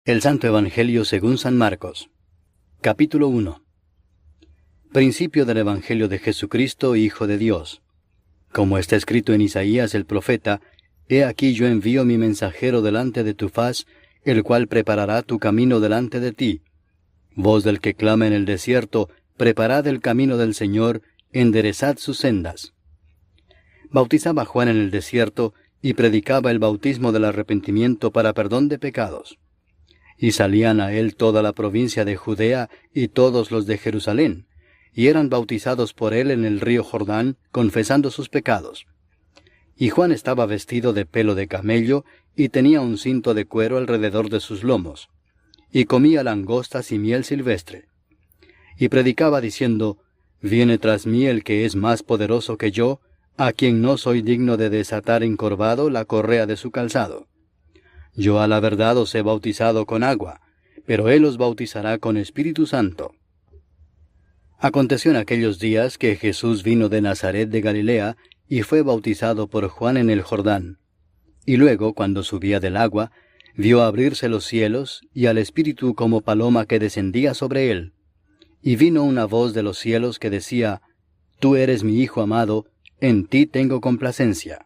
El Santo Evangelio según San Marcos. Capítulo 1. Principio del Evangelio de Jesucristo, Hijo de Dios. Como está escrito en Isaías el profeta, He aquí yo envío mi mensajero delante de tu faz, el cual preparará tu camino delante de ti. Voz del que clama en el desierto, preparad el camino del Señor, enderezad sus sendas. Bautizaba Juan en el desierto, y predicaba el bautismo del arrepentimiento para perdón de pecados. Y salían a él toda la provincia de Judea y todos los de Jerusalén, y eran bautizados por él en el río Jordán, confesando sus pecados. Y Juan estaba vestido de pelo de camello, y tenía un cinto de cuero alrededor de sus lomos, y comía langostas y miel silvestre. Y predicaba diciendo, Viene tras mí el que es más poderoso que yo, a quien no soy digno de desatar encorvado la correa de su calzado. Yo a la verdad os he bautizado con agua, pero él os bautizará con Espíritu Santo. Aconteció en aquellos días que Jesús vino de Nazaret de Galilea, y fue bautizado por Juan en el Jordán. Y luego, cuando subía del agua, vio abrirse los cielos, y al Espíritu como paloma que descendía sobre él. Y vino una voz de los cielos que decía, Tú eres mi Hijo amado, en ti tengo complacencia.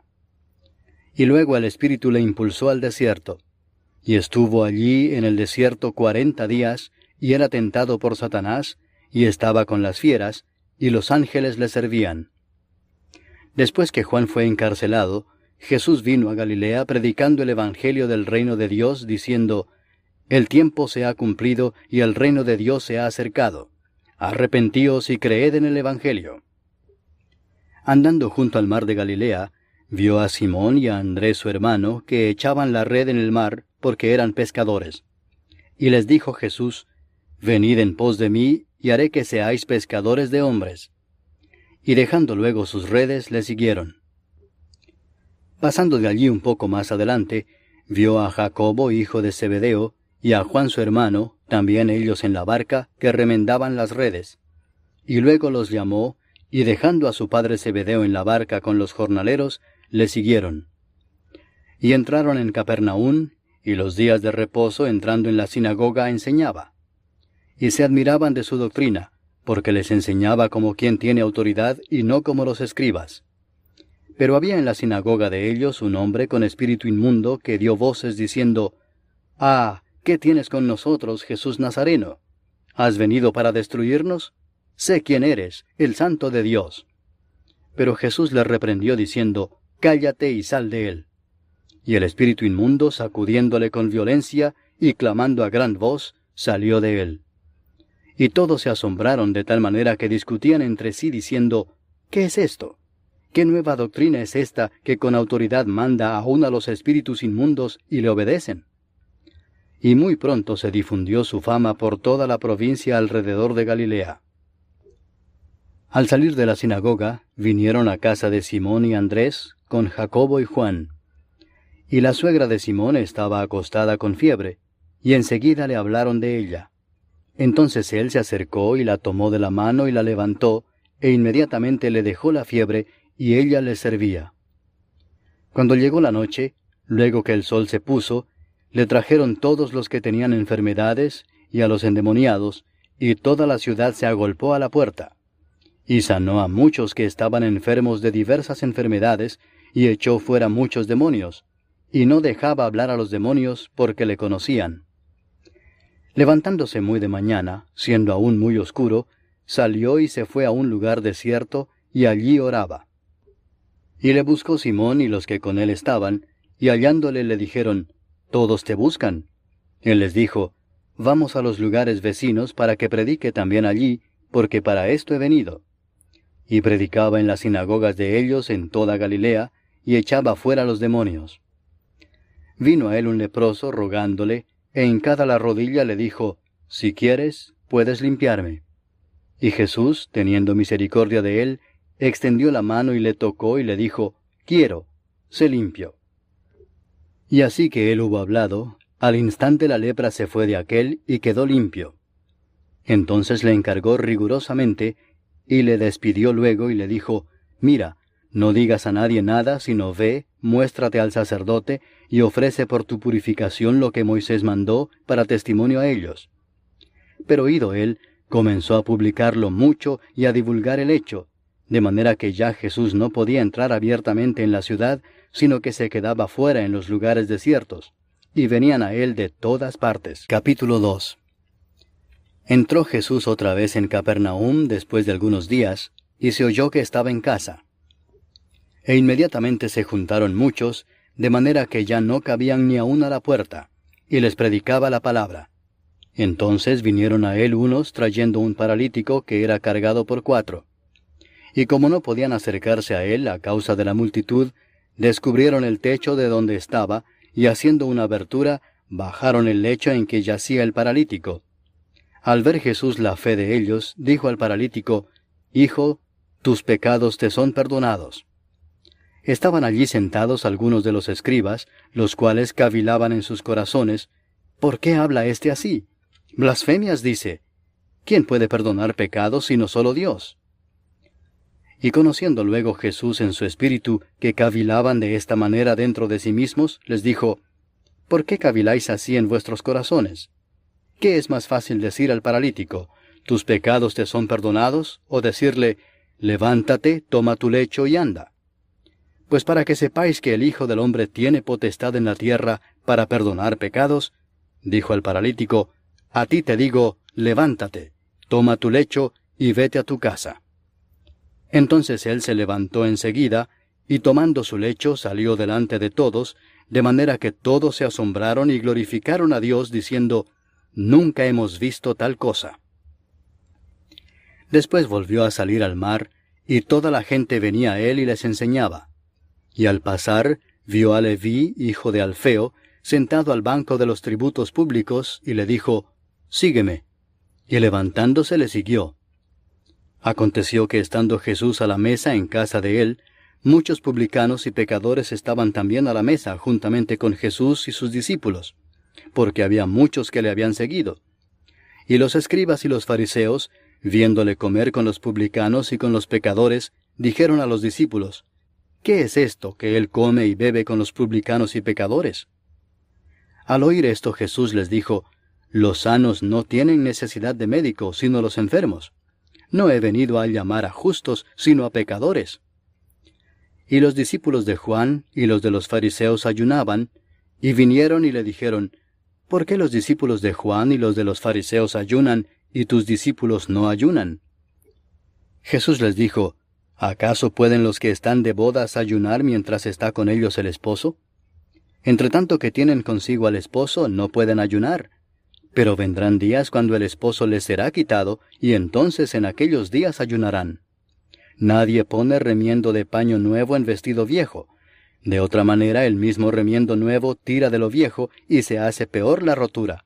Y luego el Espíritu le impulsó al desierto. Y estuvo allí en el desierto 40 días, y era tentado por Satanás, y estaba con las fieras, y los ángeles le servían. Después que Juan fue encarcelado, Jesús vino a Galilea predicando el Evangelio del reino de Dios, diciendo, El tiempo se ha cumplido, y el reino de Dios se ha acercado. Arrepentíos y creed en el Evangelio. Andando junto al mar de Galilea, vio a Simón y a Andrés su hermano, que echaban la red en el mar, porque eran pescadores. Y les dijo Jesús, Venid en pos de mí, y haré que seáis pescadores de hombres. Y dejando luego sus redes, le siguieron. Pasando de allí un poco más adelante, vio a Jacobo, hijo de Zebedeo, y a Juan su hermano, también ellos en la barca, que remendaban las redes. Y luego los llamó, y dejando a su padre Zebedeo en la barca con los jornaleros, le siguieron. Y entraron en Capernaum, y los días de reposo entrando en la sinagoga enseñaba. Y se admiraban de su doctrina, porque les enseñaba como quien tiene autoridad y no como los escribas. Pero había en la sinagoga de ellos un hombre con espíritu inmundo que dio voces diciendo, «Ah, ¿qué tienes con nosotros, Jesús Nazareno? ¿Has venido para destruirnos? Sé quién eres, el Santo de Dios». Pero Jesús le reprendió diciendo, «Cállate y sal de él». Y el espíritu inmundo, sacudiéndole con violencia y clamando a gran voz, salió de él. Y todos se asombraron de tal manera que discutían entre sí diciendo, ¿qué es esto? ¿Qué nueva doctrina es esta que con autoridad manda aún a los espíritus inmundos y le obedecen? Y muy pronto se difundió su fama por toda la provincia alrededor de Galilea. Al salir de la sinagoga, vinieron a casa de Simón y Andrés, con Jacobo y Juan. Y la suegra de Simón estaba acostada con fiebre, y enseguida le hablaron de ella. Entonces él se acercó y la tomó de la mano y la levantó, e inmediatamente le dejó la fiebre, y ella le servía. Cuando llegó la noche, luego que el sol se puso, le trajeron todos los que tenían enfermedades, y a los endemoniados, y toda la ciudad se agolpó a la puerta. Y sanó a muchos que estaban enfermos de diversas enfermedades, y echó fuera muchos demonios, y no dejaba hablar a los demonios porque le conocían. Levantándose muy de mañana, siendo aún muy oscuro, salió y se fue a un lugar desierto, y allí oraba. Y le buscó Simón y los que con él estaban, y hallándole le dijeron, «Todos te buscan». Él les dijo, «Vamos a los lugares vecinos para que predique también allí, porque para esto he venido». Y predicaba en las sinagogas de ellos en toda Galilea, y echaba fuera los demonios. Vino a él un leproso rogándole, e hincada la rodilla le dijo, «Si quieres, puedes limpiarme». Y Jesús, teniendo misericordia de él, extendió la mano y le tocó y le dijo, «Quiero, sé limpio». Y así que él hubo hablado, al instante la lepra se fue de aquél y quedó limpio. Entonces le encargó rigurosamente, y le despidió luego y le dijo, «Mira, No digas a nadie nada, sino ve, muéstrate al sacerdote, y ofrece por tu purificación lo que Moisés mandó para testimonio a ellos. Pero oído él, comenzó a publicarlo mucho y a divulgar el hecho, de manera que ya Jesús no podía entrar abiertamente en la ciudad, sino que se quedaba fuera en los lugares desiertos, y venían a él de todas partes. Capítulo 2. Entró Jesús otra vez en Capernaum después de algunos días, y se oyó que estaba en casa. E inmediatamente se juntaron muchos, de manera que ya no cabían ni aun a la puerta, y les predicaba la palabra. Entonces vinieron a él unos trayendo un paralítico que era cargado por 4. Y como no podían acercarse a él a causa de la multitud, descubrieron el techo de donde estaba, y haciendo una abertura, bajaron el lecho en que yacía el paralítico. Al ver Jesús la fe de ellos, dijo al paralítico, «Hijo, tus pecados te son perdonados». Estaban allí sentados algunos de los escribas, los cuales cavilaban en sus corazones, «¿Por qué habla éste así? Blasfemias dice. ¿Quién puede perdonar pecados sino solo Dios?» Y conociendo luego Jesús en su espíritu que cavilaban de esta manera dentro de sí mismos, les dijo, «¿Por qué caviláis así en vuestros corazones? ¿Qué es más fácil decir al paralítico, tus pecados te son perdonados, o decirle, levántate, toma tu lecho y anda? Pues para que sepáis que el Hijo del Hombre tiene potestad en la tierra para perdonar pecados, dijo al paralítico, a ti te digo, levántate, toma tu lecho y vete a tu casa. Entonces él se levantó enseguida, y tomando su lecho salió delante de todos, de manera que todos se asombraron y glorificaron a Dios, diciendo, nunca hemos visto tal cosa. Después volvió a salir al mar, y toda la gente venía a él y les enseñaba. Y al pasar, vio a Leví, hijo de Alfeo, sentado al banco de los tributos públicos, y le dijo, sígueme. Y levantándose le siguió. Aconteció que estando Jesús a la mesa en casa de él, muchos publicanos y pecadores estaban también a la mesa juntamente con Jesús y sus discípulos, porque había muchos que le habían seguido. Y los escribas y los fariseos, viéndole comer con los publicanos y con los pecadores, dijeron a los discípulos, ¿qué es esto que él come y bebe con los publicanos y pecadores? Al oír esto Jesús les dijo, los sanos no tienen necesidad de médico, sino los enfermos. No he venido a llamar a justos, sino a pecadores. Y los discípulos de Juan y los de los fariseos ayunaban, y vinieron y le dijeron, ¿por qué los discípulos de Juan y los de los fariseos ayunan, y tus discípulos no ayunan? Jesús les dijo, ¿acaso pueden los que están de bodas ayunar mientras está con ellos el esposo? Entre tanto que tienen consigo al esposo, no pueden ayunar. Pero vendrán días cuando el esposo les será quitado, y entonces en aquellos días ayunarán. Nadie pone remiendo de paño nuevo en vestido viejo. De otra manera el mismo remiendo nuevo tira de lo viejo, y se hace peor la rotura.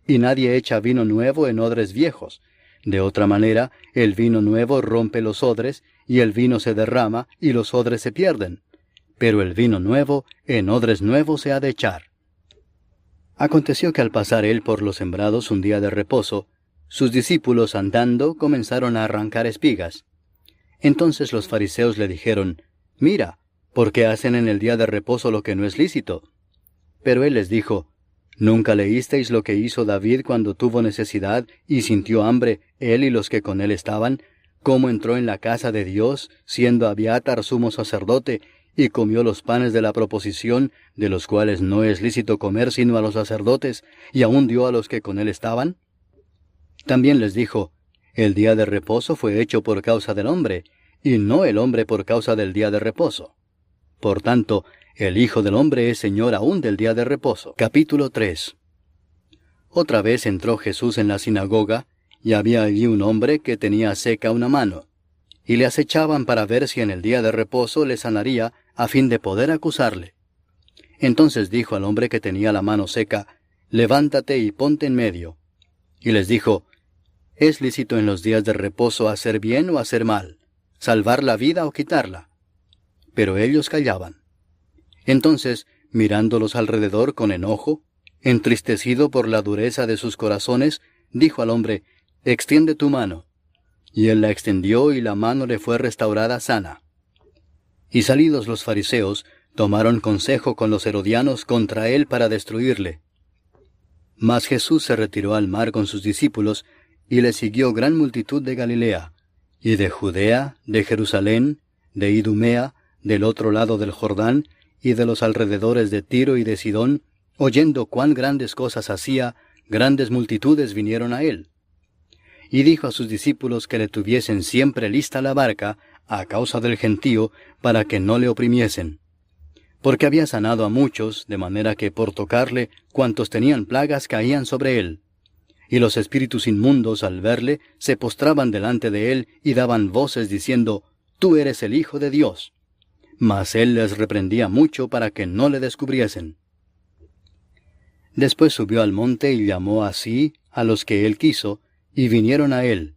Y nadie echa vino nuevo en odres viejos. De otra manera el vino nuevo rompe los odres, y el vino se derrama, y los odres se pierden. Pero el vino nuevo en odres nuevos se ha de echar. Aconteció que al pasar él por los sembrados un día de reposo, sus discípulos andando comenzaron a arrancar espigas. Entonces los fariseos le dijeron, mira, ¿por qué hacen en el día de reposo lo que no es lícito? Pero él les dijo, ¿nunca leísteis lo que hizo David cuando tuvo necesidad y sintió hambre, él y los que con él estaban, cómo entró en la casa de Dios, siendo Abiatar sumo sacerdote, y comió los panes de la proposición, de los cuales no es lícito comer sino a los sacerdotes, y aún dio a los que con él estaban? También les dijo, el día de reposo fue hecho por causa del hombre, y no el hombre por causa del día de reposo. Por tanto, el Hijo del Hombre es Señor aún del día de reposo. Capítulo 3. Otra vez entró Jesús en la sinagoga, y había allí un hombre que tenía seca una mano, y le acechaban para ver si en el día de reposo le sanaría, a fin de poder acusarle. Entonces dijo al hombre que tenía la mano seca, levántate y ponte en medio. Y les dijo, ¿es lícito en los días de reposo hacer bien o hacer mal, salvar la vida o quitarla? Pero ellos callaban. Entonces, mirándolos alrededor con enojo, entristecido por la dureza de sus corazones, dijo al hombre, extiende tu mano. Y él la extendió y la mano le fue restaurada sana. Y salidos los fariseos, tomaron consejo con los herodianos contra él para destruirle. Mas Jesús se retiró al mar con sus discípulos, y le siguió gran multitud de Galilea, y de Judea, de Jerusalén, de Idumea, del otro lado del Jordán, y de los alrededores de Tiro y de Sidón, oyendo cuán grandes cosas hacía, grandes multitudes vinieron a él. Y dijo a sus discípulos que le tuviesen siempre lista la barca, a causa del gentío, para que no le oprimiesen. Porque había sanado a muchos, de manera que por tocarle, cuantos tenían plagas caían sobre él. Y los espíritus inmundos, al verle, se postraban delante de él y daban voces diciendo, «Tú eres el Hijo de Dios». Mas él les reprendía mucho para que no le descubriesen. Después subió al monte y llamó así a los que él quiso, y vinieron a él.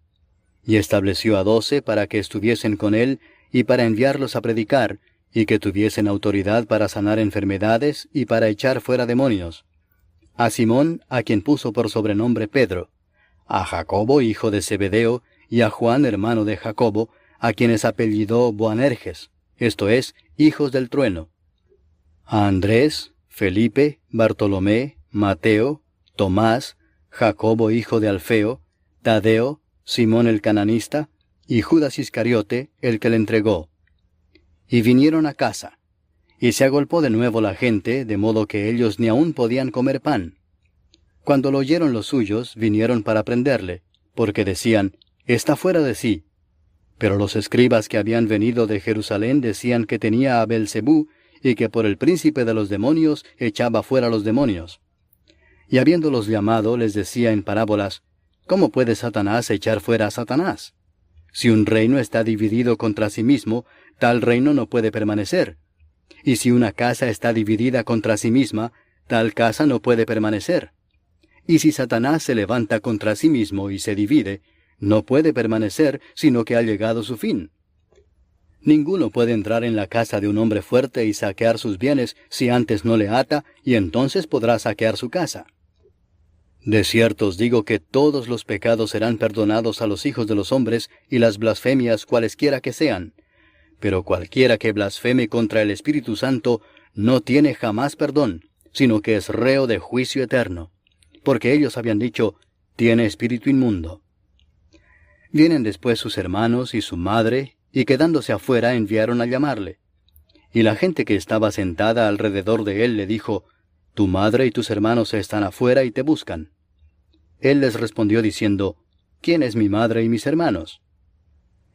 Y estableció a 12 para que estuviesen con él, y para enviarlos a predicar, y que tuviesen autoridad para sanar enfermedades y para echar fuera demonios. A Simón, a quien puso por sobrenombre Pedro, a Jacobo, hijo de Zebedeo, y a Juan, hermano de Jacobo, a quienes apellidó Boanerges, esto es, hijos del trueno, a Andrés, Felipe, Bartolomé, Mateo, Tomás, Jacobo, hijo de Alfeo, Tadeo, Simón el cananista, y Judas Iscariote, el que le entregó. Y vinieron a casa, y se agolpó de nuevo la gente, de modo que ellos ni aún podían comer pan. Cuando lo oyeron los suyos, vinieron para prenderle, porque decían, «Está fuera de sí». Pero los escribas que habían venido de Jerusalén decían que tenía a Beelzebú, y que por el príncipe de los demonios echaba fuera los demonios. Y habiéndolos llamado, les decía en parábolas, «¿Cómo puede Satanás echar fuera a Satanás? Si un reino está dividido contra sí mismo, tal reino no puede permanecer. Y si una casa está dividida contra sí misma, tal casa no puede permanecer. Y si Satanás se levanta contra sí mismo y se divide, no puede permanecer, sino que ha llegado su fin. Ninguno puede entrar en la casa de un hombre fuerte y saquear sus bienes si antes no le ata, y entonces podrá saquear su casa. De cierto os digo que todos los pecados serán perdonados a los hijos de los hombres y las blasfemias cualesquiera que sean. Pero cualquiera que blasfeme contra el Espíritu Santo no tiene jamás perdón, sino que es reo de juicio eterno. Porque ellos habían dicho, tiene espíritu inmundo. Vienen después sus hermanos y su madre, y quedándose afuera enviaron a llamarle. Y la gente que estaba sentada alrededor de él le dijo, tu madre y tus hermanos están afuera y te buscan. Él les respondió diciendo, ¿quién es mi madre y mis hermanos?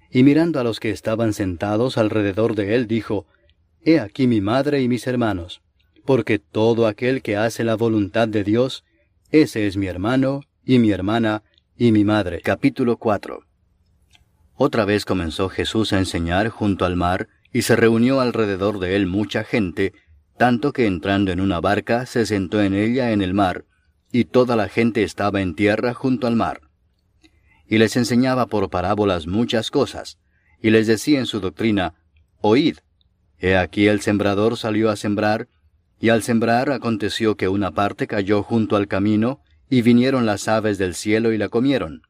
Y mirando a los que estaban sentados alrededor de él, dijo, He aquí mi madre y mis hermanos, porque todo aquel que hace la voluntad de Dios, ese es mi hermano, y mi hermana, y mi madre. Capítulo 4. Otra vez comenzó Jesús a enseñar junto al mar, y se reunió alrededor de él mucha gente, tanto que entrando en una barca se sentó en ella en el mar, y toda la gente estaba en tierra junto al mar. Y les enseñaba por parábolas muchas cosas, y les decía en su doctrina, Oíd, he aquí el sembrador salió a sembrar, y al sembrar aconteció que una parte cayó junto al camino, y vinieron las aves del cielo y la comieron.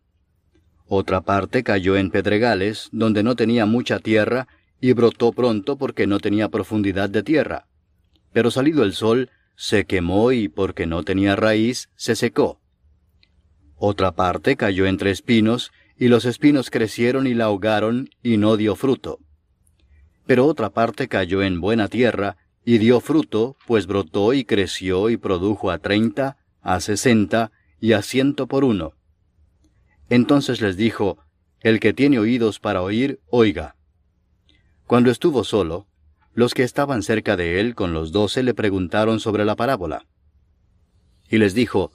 Otra parte cayó en pedregales, donde no tenía mucha tierra, y brotó pronto porque no tenía profundidad de tierra. Pero salido el sol, se quemó y porque no tenía raíz, se secó. Otra parte cayó entre espinos, y los espinos crecieron y la ahogaron, y no dio fruto. Pero otra parte cayó en buena tierra, y dio fruto, pues brotó y creció y produjo a 30, a 60, y a 100 por uno. Entonces les dijo, el que tiene oídos para oír, oiga. Cuando estuvo solo, los que estaban cerca de él con los 12 le preguntaron sobre la parábola. Y les dijo,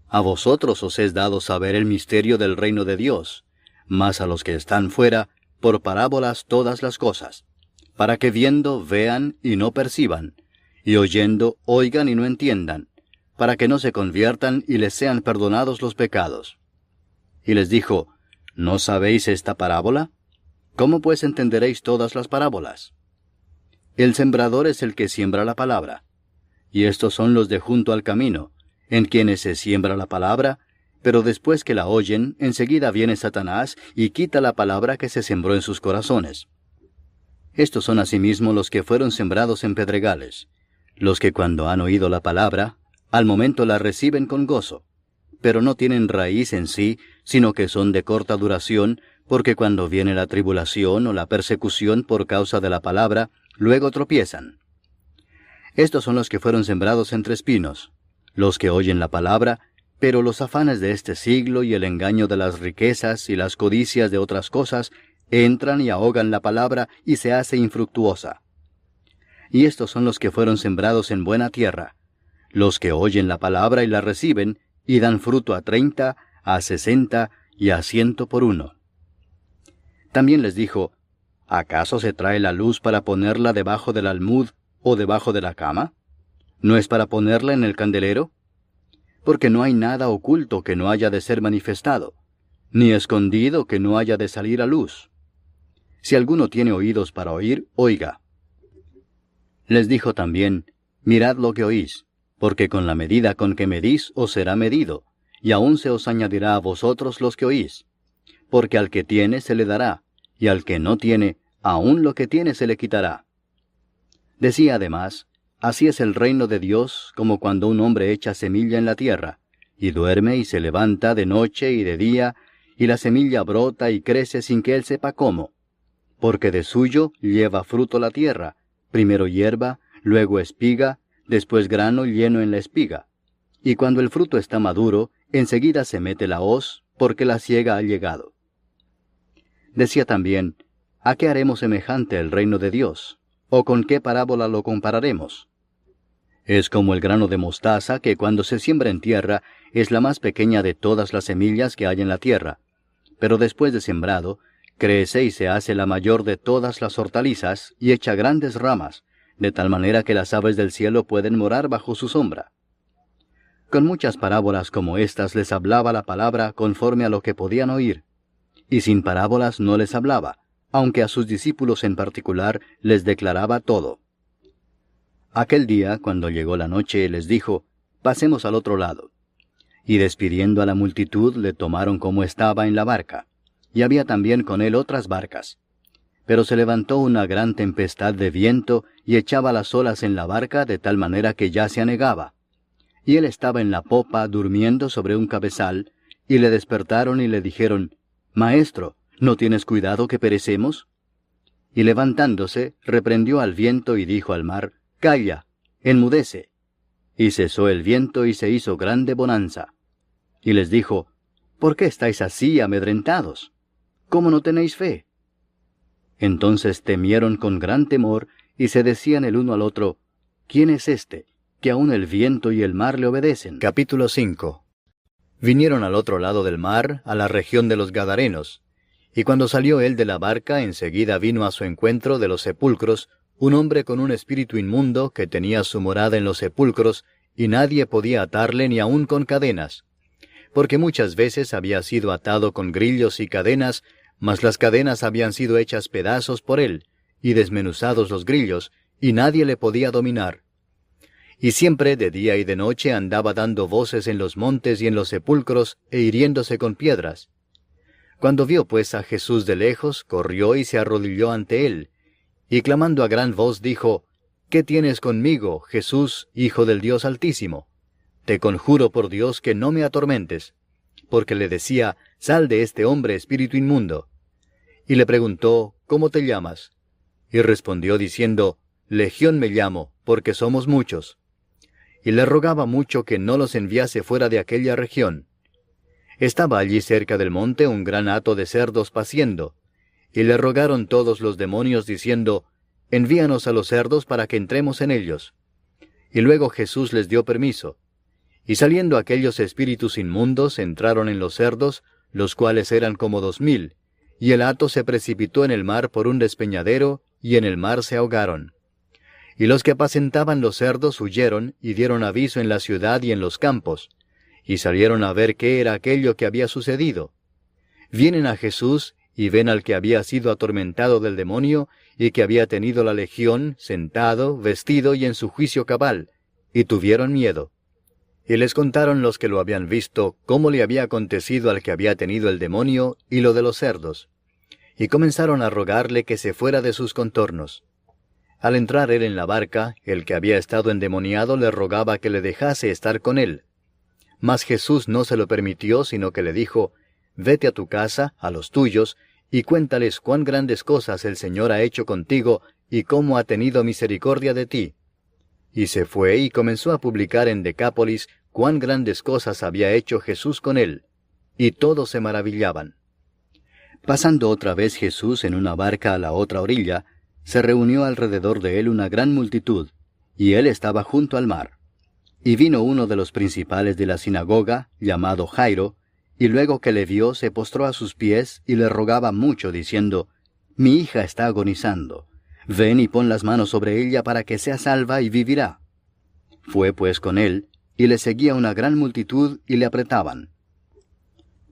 a vosotros os es dado saber el misterio del reino de Dios, mas a los que están fuera, por parábolas todas las cosas, para que viendo vean y no perciban, y oyendo oigan y no entiendan, para que no se conviertan y les sean perdonados los pecados. Y les dijo, ¿no sabéis esta parábola? ¿Cómo pues entenderéis todas las parábolas? El sembrador es el que siembra la palabra, y estos son los de junto al camino, en quienes se siembra la palabra, pero después que la oyen, enseguida viene Satanás y quita la palabra que se sembró en sus corazones. Estos son asimismo los que fueron sembrados en pedregales, los que cuando han oído la palabra, al momento la reciben con gozo, pero no tienen raíz en sí, sino que son de corta duración, porque cuando viene la tribulación o la persecución por causa de la palabra, luego tropiezan. Estos son los que fueron sembrados entre espinos, los que oyen la palabra, pero los afanes de este siglo y el engaño de las riquezas y las codicias de otras cosas entran y ahogan la palabra y se hace infructuosa. Y estos son los que fueron sembrados en buena tierra, los que oyen la palabra y la reciben, y dan fruto a 30, a 60 y a 100 por uno. También les dijo, ¿acaso se trae la luz para ponerla debajo del almud o debajo de la cama? ¿No es para ponerla en el candelero? Porque no hay nada oculto que no haya de ser manifestado, ni escondido que no haya de salir a luz. Si alguno tiene oídos para oír, oiga. Les dijo también, mirad lo que oís, porque con la medida con que medís os será medido, y aún se os añadirá a vosotros los que oís. Porque al que tiene se le dará, y al que no tiene, aún lo que tiene se le quitará. Decía además, así es el reino de Dios como cuando un hombre echa semilla en la tierra, y duerme y se levanta de noche y de día, y la semilla brota y crece sin que él sepa cómo. Porque de suyo lleva fruto la tierra, primero hierba, luego espiga, después grano lleno en la espiga. Y cuando el fruto está maduro, enseguida se mete la hoz, porque la siega ha llegado. Decía también, ¿a qué haremos semejante el reino de Dios? ¿O con qué parábola lo compararemos? Es como el grano de mostaza que cuando se siembra en tierra es la más pequeña de todas las semillas que hay en la tierra, pero después de sembrado, crece y se hace la mayor de todas las hortalizas y echa grandes ramas, de tal manera que las aves del cielo pueden morar bajo su sombra. Con muchas parábolas como estas les hablaba la palabra conforme a lo que podían oír, y sin parábolas no les hablaba, aunque a sus discípulos en particular les declaraba todo. Aquel día, cuando llegó la noche, les dijo, pasemos al otro lado. Y despidiendo a la multitud, le tomaron como estaba en la barca, y había también con él otras barcas. Pero se levantó una gran tempestad de viento, y echaba las olas en la barca de tal manera que ya se anegaba. Y él estaba en la popa durmiendo sobre un cabezal, y le despertaron y le dijeron, Maestro, ¿no tienes cuidado que perecemos? Y levantándose, reprendió al viento y dijo al mar, Calla, enmudece. Y cesó el viento y se hizo grande bonanza. Y les dijo, ¿por qué estáis así amedrentados? ¿Cómo no tenéis fe? Entonces temieron con gran temor, y se decían el uno al otro, ¿quién es este, que aun el viento y el mar le obedecen? Capítulo 5. Vinieron al otro lado del mar, a la región de los Gadarenos, y cuando salió él de la barca, enseguida vino a su encuentro de los sepulcros, un hombre con un espíritu inmundo, que tenía su morada en los sepulcros, y nadie podía atarle ni aun con cadenas, porque muchas veces había sido atado con grillos y cadenas, mas las cadenas habían sido hechas pedazos por él, y desmenuzados los grillos, y nadie le podía dominar. Y siempre de día y de noche andaba dando voces en los montes y en los sepulcros, e hiriéndose con piedras. Cuando vio pues a Jesús de lejos, corrió y se arrodilló ante él, y clamando a gran voz dijo, ¿qué tienes conmigo, Jesús, Hijo del Dios Altísimo? Te conjuro por Dios que no me atormentes. Porque le decía, sal de este hombre, espíritu inmundo. Y le preguntó, ¿cómo te llamas? Y respondió diciendo, Legión me llamo, porque somos muchos. Y le rogaba mucho que no los enviase fuera de aquella región. Estaba allí cerca del monte un gran hato de cerdos paciendo, y le rogaron todos los demonios diciendo, envíanos a los cerdos para que entremos en ellos. Y luego Jesús les dio permiso. Y saliendo aquellos espíritus inmundos entraron en los cerdos, los cuales eran como 2000, y el hato se precipitó en el mar por un despeñadero, y en el mar se ahogaron. Y los que apacentaban los cerdos huyeron, y dieron aviso en la ciudad y en los campos, y salieron a ver qué era aquello que había sucedido. Vienen a Jesús, y ven al que había sido atormentado del demonio, y que había tenido la legión, sentado, vestido y en su juicio cabal, y tuvieron miedo. Y les contaron los que lo habían visto, cómo le había acontecido al que había tenido el demonio, y lo de los cerdos. y comenzaron a rogarle que se fuera de sus contornos. Al entrar él en la barca, el que había estado endemoniado le rogaba que le dejase estar con él. Mas Jesús no se lo permitió, sino que le dijo, «Vete a tu casa, a los tuyos, y cuéntales cuán grandes cosas el Señor ha hecho contigo, y cómo ha tenido misericordia de ti». Y se fue y comenzó a publicar en Decápolis cuán grandes cosas había hecho Jesús con él, y todos se maravillaban. Pasando otra vez Jesús en una barca a la otra orilla, se reunió alrededor de él una gran multitud, y él estaba junto al mar. Y vino uno de los principales de la sinagoga, llamado Jairo, y luego que le vio se postró a sus pies y le rogaba mucho, diciendo, «Mi hija está agonizando. Ven y pon las manos sobre ella para que sea salva y vivirá». Fue pues con él, y le seguía una gran multitud y le apretaban.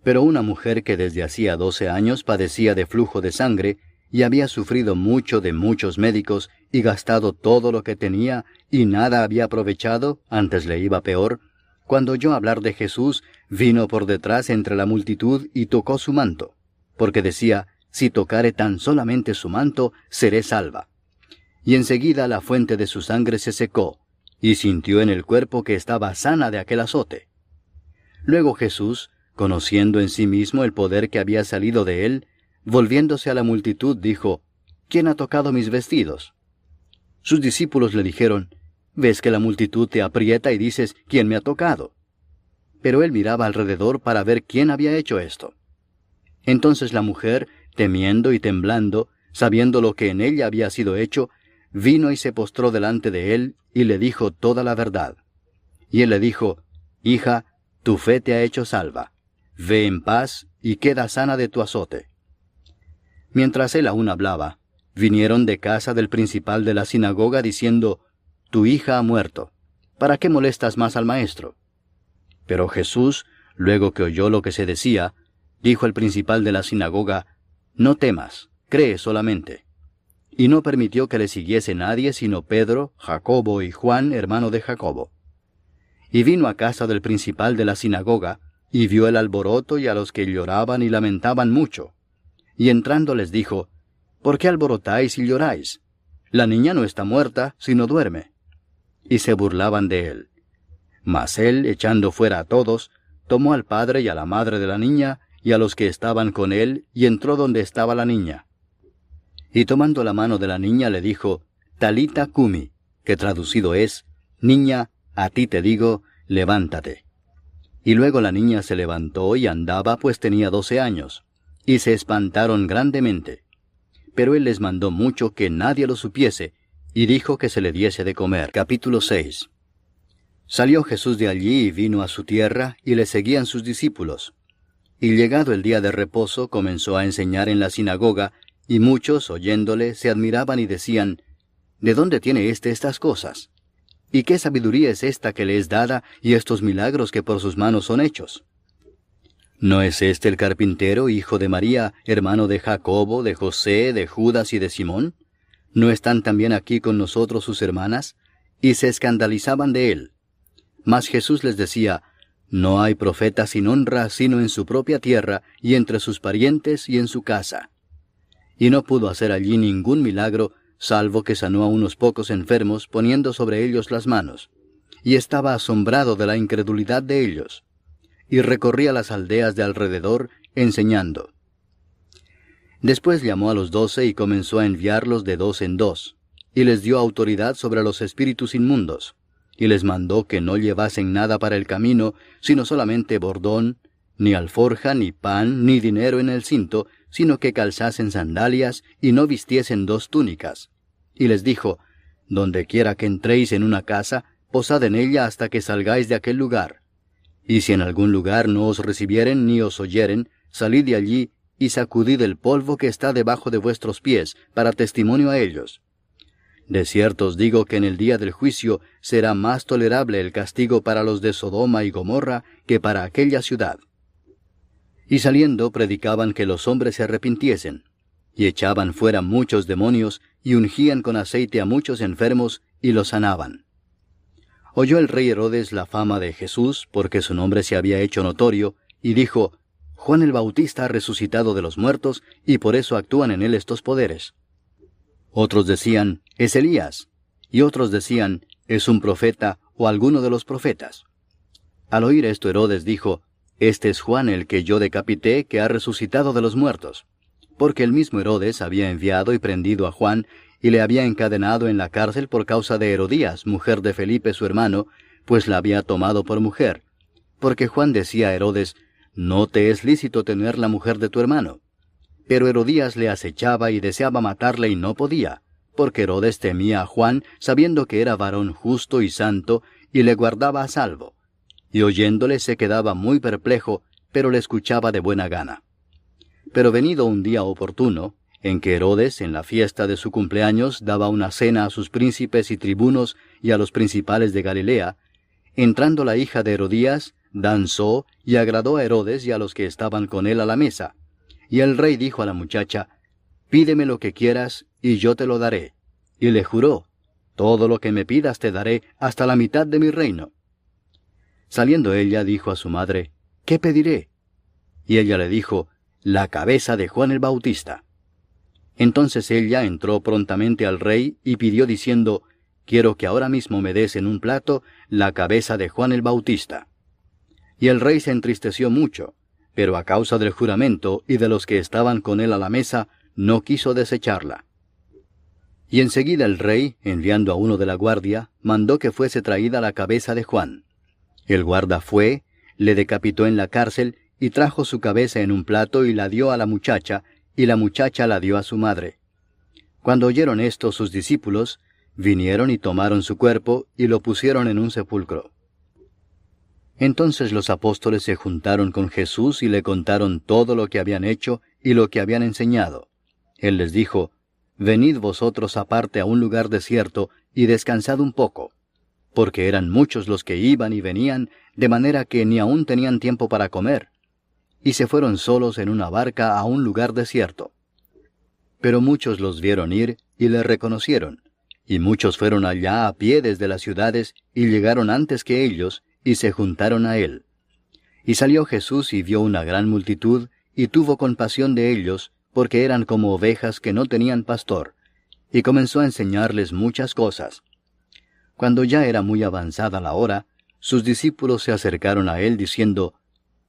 Pero una mujer que desde hacía 12 años padecía de flujo de sangre, y había sufrido mucho de muchos médicos, y gastado todo lo que tenía, y nada había aprovechado, antes le iba peor, cuando oyó hablar de Jesús, vino por detrás entre la multitud y tocó su manto, porque decía, «Si tocare tan solamente su manto, seré salva». Y enseguida la fuente de su sangre se secó, y sintió en el cuerpo que estaba sana de aquel azote. Luego Jesús, conociendo en sí mismo el poder que había salido de él, volviéndose a la multitud, dijo, «¿Quién ha tocado mis vestidos?». Sus discípulos le dijeron, «¿Ves que la multitud te aprieta y dices, ¿quién me ha tocado?». Pero él miraba alrededor para ver quién había hecho esto. Entonces la mujer, temiendo y temblando, sabiendo lo que en ella había sido hecho, vino y se postró delante de él, y le dijo toda la verdad. Y él le dijo, «Hija, tu fe te ha hecho salva. Ve en paz, y queda sana de tu azote». Mientras él aún hablaba, vinieron de casa del principal de la sinagoga diciendo, «Tu hija ha muerto. ¿Para qué molestas más al maestro?». Pero Jesús, luego que oyó lo que se decía, dijo al principal de la sinagoga, «No temas, cree solamente». Y no permitió que le siguiese nadie sino Pedro, Jacobo y Juan, hermano de Jacobo. Y vino a casa del principal de la sinagoga, y vio el alboroto y a los que lloraban y lamentaban mucho. Y entrando les dijo, «¿Por qué alborotáis y lloráis? La niña no está muerta, sino duerme». Y se burlaban de él. Mas él, echando fuera a todos, tomó al padre y a la madre de la niña, y a los que estaban con él, y entró donde estaba la niña. Y tomando la mano de la niña le dijo, «Talita cumi», que traducido es, «Niña, a ti te digo, levántate». Y luego la niña se levantó y andaba, pues tenía 12 años. Y se espantaron grandemente. Pero él les mandó mucho que nadie lo supiese, y dijo que se le diese de comer. Capítulo 6. Salió Jesús de allí y vino a su tierra, y le seguían sus discípulos. Y llegado el día de reposo, comenzó a enseñar en la sinagoga, y muchos, oyéndole, se admiraban y decían, «¿De dónde tiene estas cosas? ¿Y qué sabiduría es esta que le es dada, y estos milagros que por sus manos son hechos? ¿No es este el carpintero, hijo de María, hermano de Jacobo, de José, de Judas y de Simón? ¿No están también aquí con nosotros sus hermanas?». Y se escandalizaban de él. Mas Jesús les decía, «No hay profeta sin honra, sino en su propia tierra, y entre sus parientes, y en su casa». Y no pudo hacer allí ningún milagro, salvo que sanó a unos pocos enfermos, poniendo sobre ellos las manos. Y estaba asombrado de la incredulidad de ellos. Y recorría las aldeas de alrededor, enseñando. Después llamó a los 12 y comenzó a enviarlos de 2 en 2, y les dio autoridad sobre los espíritus inmundos, y les mandó que no llevasen nada para el camino, sino solamente bordón, ni alforja, ni pan, ni dinero en el cinto, sino que calzasen sandalias, y no vistiesen 2 túnicas. Y les dijo, «Donde quiera que entréis en una casa, posad en ella hasta que salgáis de aquel lugar. Y si en algún lugar no os recibieren ni os oyeren, salid de allí, y sacudid el polvo que está debajo de vuestros pies, para testimonio a ellos. De cierto os digo que en el día del juicio será más tolerable el castigo para los de Sodoma y Gomorra que para aquella ciudad». Y saliendo predicaban que los hombres se arrepintiesen, y echaban fuera muchos demonios, y ungían con aceite a muchos enfermos, y los sanaban. Oyó el rey Herodes la fama de Jesús, porque su nombre se había hecho notorio, y dijo, Juan el Bautista ha resucitado de los muertos, y por eso actúan en él estos poderes. Otros decían, es Elías, y otros decían, es un profeta o alguno de los profetas. Al oír esto, Herodes dijo, este es Juan el que yo decapité, que ha resucitado de los muertos. Porque el mismo Herodes había enviado y prendido a Juan, y le había encadenado en la cárcel por causa de Herodías, mujer de Felipe su hermano, pues la había tomado por mujer. Porque Juan decía a Herodes, no te es lícito tener la mujer de tu hermano. Pero Herodías le acechaba y deseaba matarle y no podía, porque Herodes temía a Juan, sabiendo que era varón justo y santo, y le guardaba a salvo. Y oyéndole se quedaba muy perplejo, pero le escuchaba de buena gana. Pero venido un día oportuno, en que Herodes, en la fiesta de su cumpleaños, daba una cena a sus príncipes y tribunos y a los principales de Galilea, entrando la hija de Herodías, danzó y agradó a Herodes y a los que estaban con él a la mesa. Y el rey dijo a la muchacha, pídeme lo que quieras, y yo te lo daré. Y le juró, todo lo que me pidas te daré, hasta la mitad de mi reino. Saliendo ella, dijo a su madre, ¿qué pediré? Y ella le dijo, la cabeza de Juan el Bautista. Entonces ella entró prontamente al rey y pidió diciendo, quiero que ahora mismo me des en un plato la cabeza de Juan el Bautista. Y el rey se entristeció mucho, pero a causa del juramento y de los que estaban con él a la mesa, no quiso desecharla. Y enseguida el rey, enviando a uno de la guardia, mandó que fuese traída la cabeza de Juan. El guarda fue, le decapitó en la cárcel, y trajo su cabeza en un plato y la dio a la muchacha, y la muchacha la dio a su madre. Cuando oyeron esto sus discípulos, vinieron y tomaron su cuerpo, y lo pusieron en un sepulcro. Entonces los apóstoles se juntaron con Jesús y le contaron todo lo que habían hecho y lo que habían enseñado. Él les dijo, venid vosotros aparte a un lugar desierto, y descansad un poco. Porque eran muchos los que iban y venían, de manera que ni aún tenían tiempo para comer. Y se fueron solos en una barca a un lugar desierto. Pero muchos los vieron ir y le reconocieron, y muchos fueron allá a pie desde las ciudades, y llegaron antes que ellos, y se juntaron a él. Y salió Jesús y vio una gran multitud, y tuvo compasión de ellos, porque eran como ovejas que no tenían pastor, y comenzó a enseñarles muchas cosas. Cuando ya era muy avanzada la hora, sus discípulos se acercaron a él diciendo,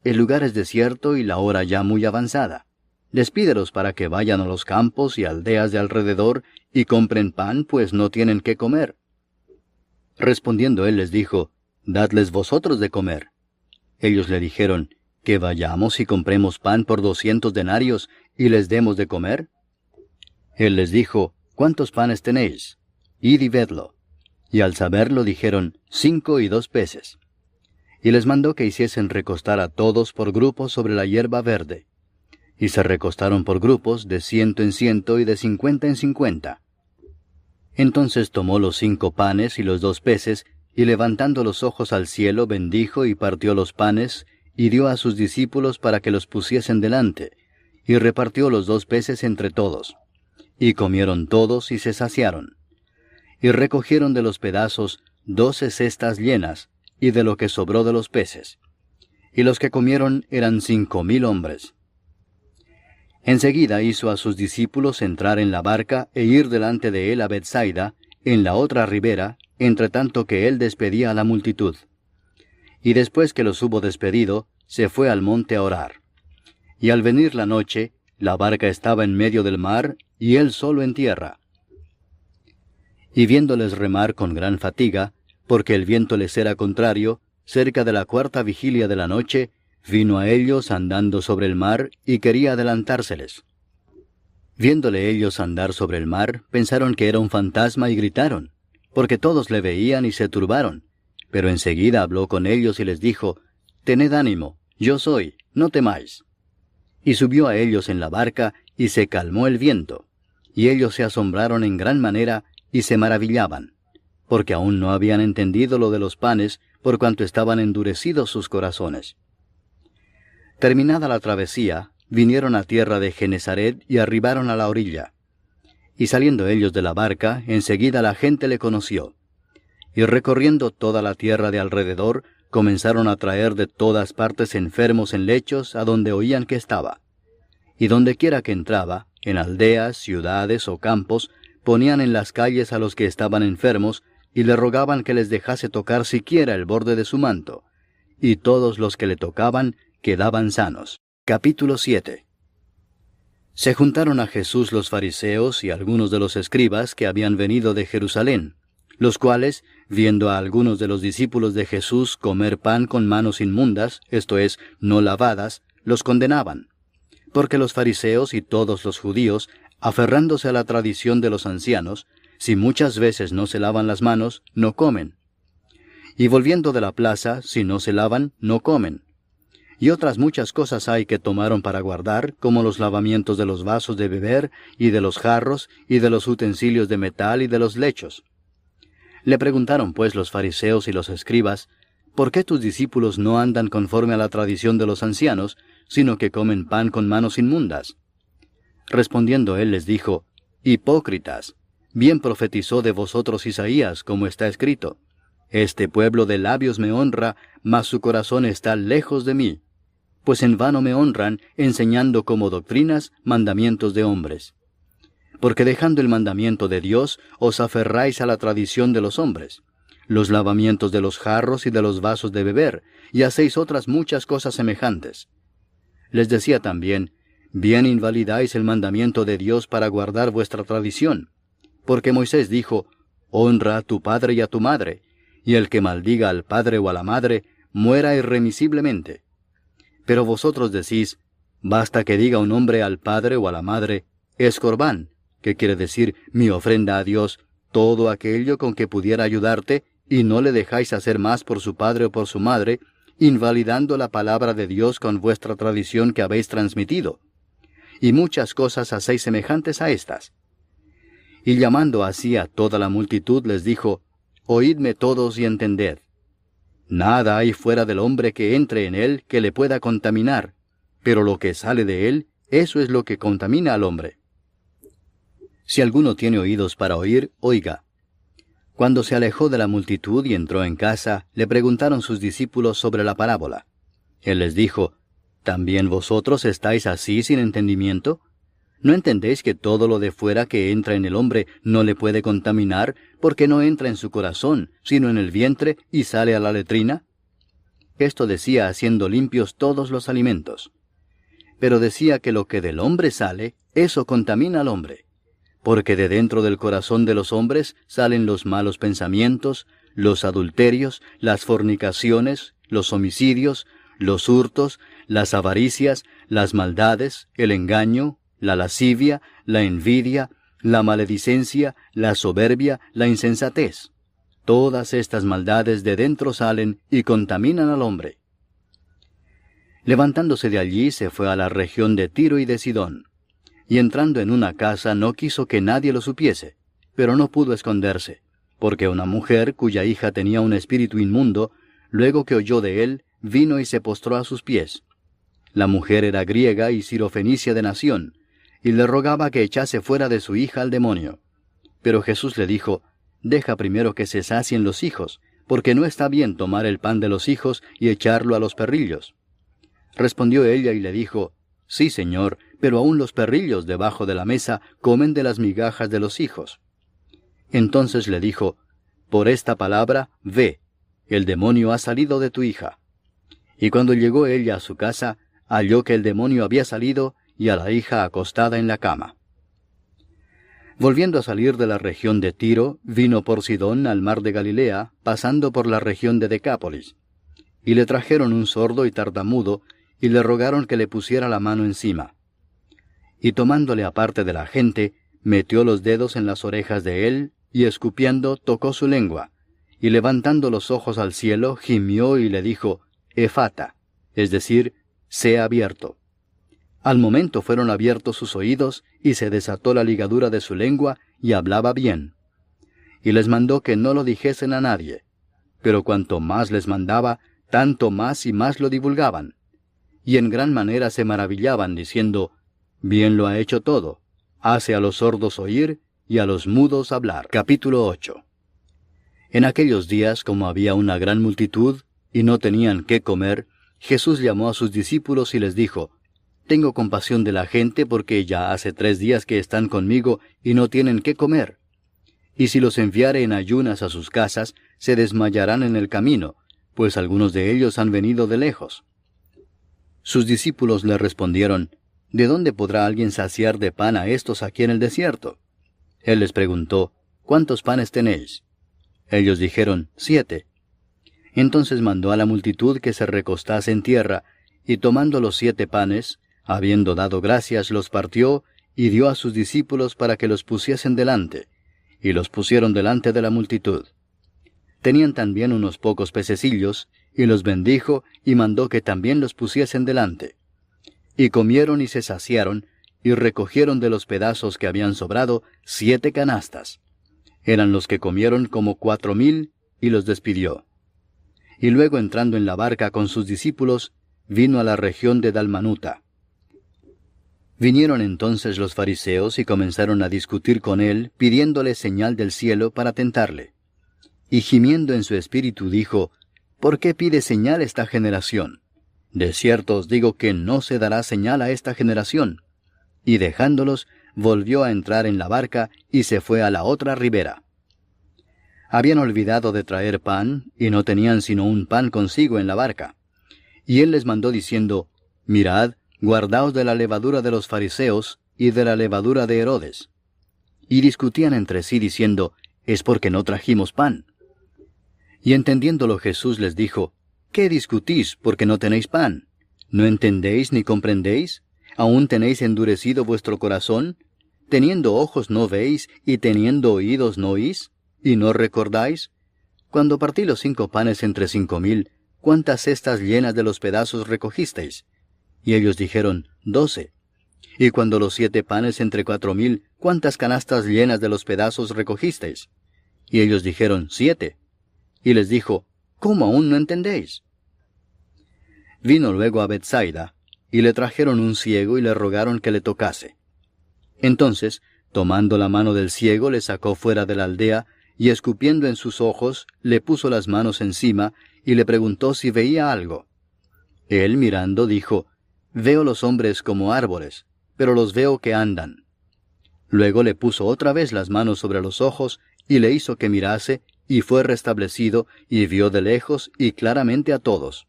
el lugar es desierto y la hora ya muy avanzada. Despídelos para que vayan a los campos y aldeas de alrededor y compren pan, pues no tienen qué comer. Respondiendo él les dijo, dadles vosotros de comer. Ellos le dijeron, que vayamos y compremos pan por 200 denarios y les demos de comer. Él les dijo, ¿cuántos panes tenéis? Id y vedlo. Y al saberlo dijeron, 5 y 2 peces. Y les mandó que hiciesen recostar a todos por grupos sobre la hierba verde. Y se recostaron por grupos de 100 en 100 y de 50 en 50. Entonces tomó los 5 panes y los 2 peces, y levantando los ojos al cielo bendijo y partió los panes, y dio a sus discípulos para que los pusiesen delante, y repartió los 2 peces entre todos. Y comieron todos y se saciaron. Y recogieron de los pedazos 12 cestas llenas, y de lo que sobró de los peces. Y los que comieron eran 5,000 hombres. Enseguida hizo a sus discípulos entrar en la barca e ir delante de él a Bethsaida, en la otra ribera, entre tanto que él despedía a la multitud. Y después que los hubo despedido, se fue al monte a orar. Y al venir la noche, la barca estaba en medio del mar, y él solo en tierra. Y viéndoles remar con gran fatiga, porque el viento les era contrario, cerca de la 4ª vigilia de la noche, vino a ellos andando sobre el mar, y quería adelantárseles. Viéndole ellos andar sobre el mar, pensaron que era un fantasma y gritaron, porque todos le veían y se turbaron. Pero enseguida habló con ellos y les dijo, tened ánimo, yo soy, no temáis. Y subió a ellos en la barca, y se calmó el viento. Y ellos se asombraron en gran manera, y se maravillaban, porque aún no habían entendido lo de los panes, por cuanto estaban endurecidos sus corazones. Terminada la travesía, vinieron a tierra de Genesaret y arribaron a la orilla. Y saliendo ellos de la barca, enseguida la gente le conoció. Y recorriendo toda la tierra de alrededor, comenzaron a traer de todas partes enfermos en lechos a donde oían que estaba. Y dondequiera que entraba, en aldeas, ciudades o campos, ponían en las calles a los que estaban enfermos, y le rogaban que les dejase tocar siquiera el borde de su manto. Y todos los que le tocaban quedaban sanos. Capítulo 7. Se juntaron a Jesús los fariseos y algunos de los escribas que habían venido de Jerusalén, los cuales, viendo a algunos de los discípulos de Jesús comer pan con manos inmundas, esto es, no lavadas, los condenaban. Porque los fariseos y todos los judíos, aferrándose a la tradición de los ancianos, si muchas veces no se lavan las manos, no comen. Y volviendo de la plaza, si no se lavan, no comen. Y otras muchas cosas hay que tomaron para guardar, como los lavamientos de los vasos de beber, y de los jarros, y de los utensilios de metal, y de los lechos. Le preguntaron pues los fariseos y los escribas, ¿por qué tus discípulos no andan conforme a la tradición de los ancianos, sino que comen pan con manos inmundas? Respondiendo él les dijo, Hipócritas, bien profetizó de vosotros Isaías, como está escrito, Este pueblo de labios me honra, mas su corazón está lejos de mí, pues en vano me honran, enseñando como doctrinas mandamientos de hombres. Porque dejando el mandamiento de Dios, os aferráis a la tradición de los hombres, los lavamientos de los jarros y de los vasos de beber, y hacéis otras muchas cosas semejantes. Les decía también, bien invalidáis el mandamiento de Dios para guardar vuestra tradición, porque Moisés dijo, honra a tu padre y a tu madre, y el que maldiga al padre o a la madre, muera irremisiblemente. Pero vosotros decís, basta que diga un hombre al padre o a la madre, es corbán, que quiere decir mi ofrenda a Dios, todo aquello con que pudiera ayudarte, y no le dejáis hacer más por su padre o por su madre, invalidando la palabra de Dios con vuestra tradición que habéis transmitido. Y muchas cosas hacéis semejantes a estas. Y llamando así a toda la multitud les dijo, oídme todos y entended. Nada hay fuera del hombre que entre en él que le pueda contaminar, pero lo que sale de él, eso es lo que contamina al hombre. Si alguno tiene oídos para oír, oiga. Cuando se alejó de la multitud y entró en casa, le preguntaron sus discípulos sobre la parábola. Él les dijo, ¿también vosotros estáis así sin entendimiento? ¿No entendéis que todo lo de fuera que entra en el hombre no le puede contaminar, porque no entra en su corazón, sino en el vientre, y sale a la letrina? Esto decía haciendo limpios todos los alimentos. Pero decía que lo que del hombre sale, eso contamina al hombre. Porque de dentro del corazón de los hombres salen los malos pensamientos, los adulterios, las fornicaciones, los homicidios, los hurtos, las avaricias, las maldades, el engaño, la lascivia, la envidia, la maledicencia, la soberbia, la insensatez. Todas estas maldades de dentro salen y contaminan al hombre. Levantándose de allí se fue a la región de Tiro y de Sidón. Y entrando en una casa no quiso que nadie lo supiese, pero no pudo esconderse, porque una mujer cuya hija tenía un espíritu inmundo, luego que oyó de él, vino y se postró a sus pies. La mujer era griega y sirofenicia de nación, y le rogaba que echase fuera de su hija al demonio. Pero Jesús le dijo, deja primero que se sacien los hijos, porque no está bien tomar el pan de los hijos y echarlo a los perrillos. Respondió ella y le dijo, sí, Señor, pero aun los perrillos debajo de la mesa comen de las migajas de los hijos. Entonces le dijo, por esta palabra, ve, el demonio ha salido de tu hija. Y cuando llegó ella a su casa, halló que el demonio había salido y a la hija acostada en la cama. Volviendo a salir de la región de Tiro, vino por Sidón al mar de Galilea, pasando por la región de Decápolis. Y le trajeron un sordo y tartamudo, y le rogaron que le pusiera la mano encima. Y tomándole aparte de la gente, metió los dedos en las orejas de él, y escupiendo tocó su lengua, y levantando los ojos al cielo, gimió y le dijo, Efata, es decir, sea abierto. Al momento fueron abiertos sus oídos, y se desató la ligadura de su lengua, y hablaba bien. Y les mandó que no lo dijesen a nadie. Pero cuanto más les mandaba, tanto más y más lo divulgaban. Y en gran manera se maravillaban, diciendo, bien lo ha hecho todo, hace a los sordos oír, y a los mudos hablar. Capítulo 8. En aquellos días, como había una gran multitud, y no tenían qué comer, Jesús llamó a sus discípulos y les dijo: «Tengo compasión de la gente, porque ya hace 3 días que están conmigo y no tienen qué comer. Y si los enviare en ayunas a sus casas, se desmayarán en el camino, pues algunos de ellos han venido de lejos». Sus discípulos le respondieron: «¿De dónde podrá alguien saciar de pan a estos aquí en el desierto?». Él les preguntó: «¿Cuántos panes tenéis?». Ellos dijeron: 7. Entonces mandó a la multitud que se recostase en tierra, y tomando los 7 panes, habiendo dado gracias, los partió, y dio a sus discípulos para que los pusiesen delante, y los pusieron delante de la multitud. Tenían también unos pocos pececillos, y los bendijo, y mandó que también los pusiesen delante. Y comieron y se saciaron, y recogieron de los pedazos que habían sobrado 7 canastas. Eran los que comieron como 4,000, y los despidió. Y luego, entrando en la barca con sus discípulos, vino a la región de Dalmanuta. Vinieron entonces los fariseos y comenzaron a discutir con él, pidiéndole señal del cielo para tentarle. Y gimiendo en su espíritu dijo: «¿Por qué pide señal esta generación? De cierto os digo que no se dará señal a esta generación». Y dejándolos, volvió a entrar en la barca y se fue a la otra ribera. Habían olvidado de traer pan, y no tenían sino un pan consigo en la barca. Y él les mandó diciendo: «Mirad, guardaos de la levadura de los fariseos y de la levadura de Herodes». Y discutían entre sí diciendo: «Es porque no trajimos pan». Y entendiéndolo Jesús les dijo: «¿Qué discutís porque no tenéis pan? ¿No entendéis ni comprendéis? ¿Aún tenéis endurecido vuestro corazón? ¿Teniendo ojos no veis, y teniendo oídos no oís? ¿Y no recordáis? Cuando partí los 5 panes entre 5,000, ¿cuántas cestas llenas de los pedazos recogisteis?». Y ellos dijeron: 12. Y cuando los 7 panes entre 4,000, ¿cuántas canastas llenas de los pedazos recogisteis? Y ellos dijeron: 7. Y les dijo: ¿Cómo aún no entendéis? Vino luego a Bethsaida, y le trajeron un ciego y le rogaron que le tocase. Entonces, tomando la mano del ciego, le sacó fuera de la aldea, y escupiendo en sus ojos, le puso las manos encima, y le preguntó si veía algo. Él, mirando, dijo: «Veo los hombres como árboles, pero los veo que andan». Luego le puso otra vez las manos sobre los ojos, y le hizo que mirase, y fue restablecido, y vio de lejos y claramente a todos.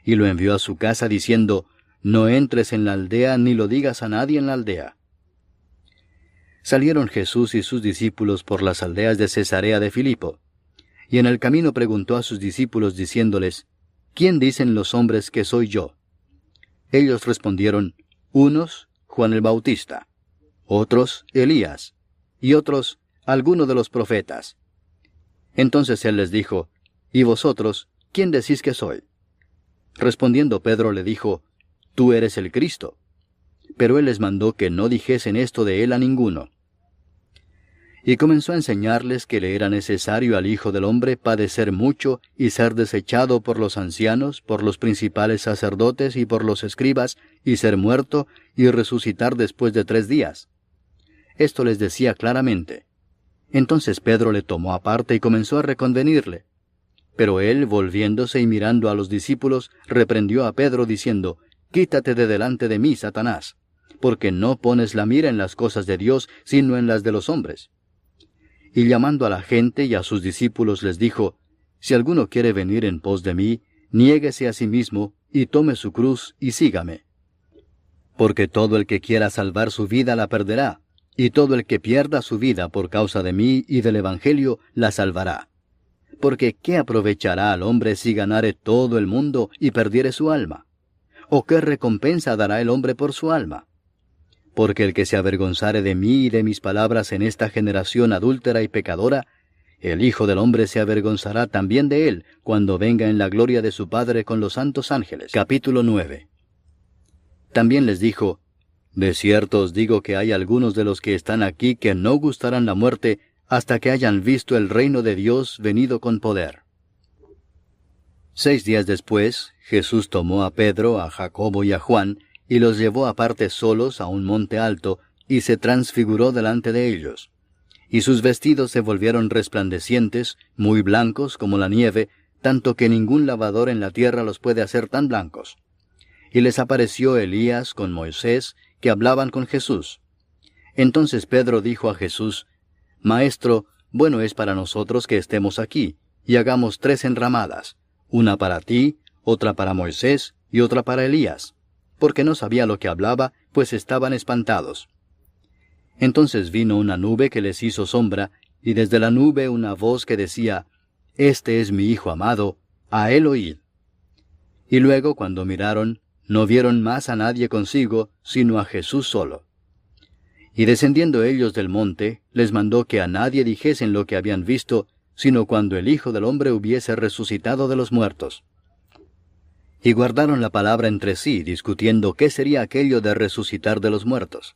Y lo envió a su casa diciendo: «No entres en la aldea, ni lo digas a nadie en la aldea». Salieron Jesús y sus discípulos por las aldeas de Cesarea de Filipo. Y en el camino preguntó a sus discípulos diciéndoles: «¿Quién dicen los hombres que soy yo?». Ellos respondieron: «Unos, Juan el Bautista; otros, Elías; y otros, alguno de los profetas». Entonces él les dijo: «¿Y vosotros, quién decís que soy?». Respondiendo Pedro le dijo: «Tú eres el Cristo». Pero él les mandó que no dijesen esto de él a ninguno. Y comenzó a enseñarles que le era necesario al Hijo del Hombre padecer mucho y ser desechado por los ancianos, por los principales sacerdotes y por los escribas, y ser muerto y resucitar después de 3 días. Esto les decía claramente. Entonces Pedro le tomó aparte y comenzó a reconvenirle. Pero él, volviéndose y mirando a los discípulos, reprendió a Pedro diciendo: «Quítate de delante de mí, Satanás, porque no pones la mira en las cosas de Dios, sino en las de los hombres». Y llamando a la gente y a sus discípulos les dijo: «Si alguno quiere venir en pos de mí, niéguese a sí mismo, y tome su cruz, y sígame. Porque todo el que quiera salvar su vida la perderá, y todo el que pierda su vida por causa de mí y del Evangelio la salvará. Porque ¿qué aprovechará al hombre si ganare todo el mundo y perdiere su alma? ¿O qué recompensa dará el hombre por su alma? Porque el que se avergonzare de mí y de mis palabras en esta generación adúltera y pecadora, el Hijo del Hombre se avergonzará también de él, cuando venga en la gloria de su Padre con los santos ángeles». Capítulo 9. También les dijo: «De cierto os digo que hay algunos de los que están aquí que no gustarán la muerte hasta que hayan visto el reino de Dios venido con poder». 6 días después, Jesús tomó a Pedro, a Jacobo y a Juan, y los llevó aparte solos a un monte alto, y se transfiguró delante de ellos. Y sus vestidos se volvieron resplandecientes, muy blancos como la nieve, tanto que ningún lavador en la tierra los puede hacer tan blancos. Y les apareció Elías con Moisés, que hablaban con Jesús. Entonces Pedro dijo a Jesús: Maestro, bueno es para nosotros que estemos aquí, y hagamos 3 enramadas, una para ti, otra para Moisés, y otra para Elías, porque no sabía lo que hablaba, pues estaban espantados. Entonces vino una nube que les hizo sombra, y desde la nube una voz que decía: Este es mi Hijo amado, a él oíd. Y luego, cuando miraron, no vieron más a nadie consigo, sino a Jesús solo. Y descendiendo ellos del monte, les mandó que a nadie dijesen lo que habían visto, sino cuando el Hijo del Hombre hubiese resucitado de los muertos. Y guardaron la palabra entre sí, discutiendo qué sería aquello de resucitar de los muertos.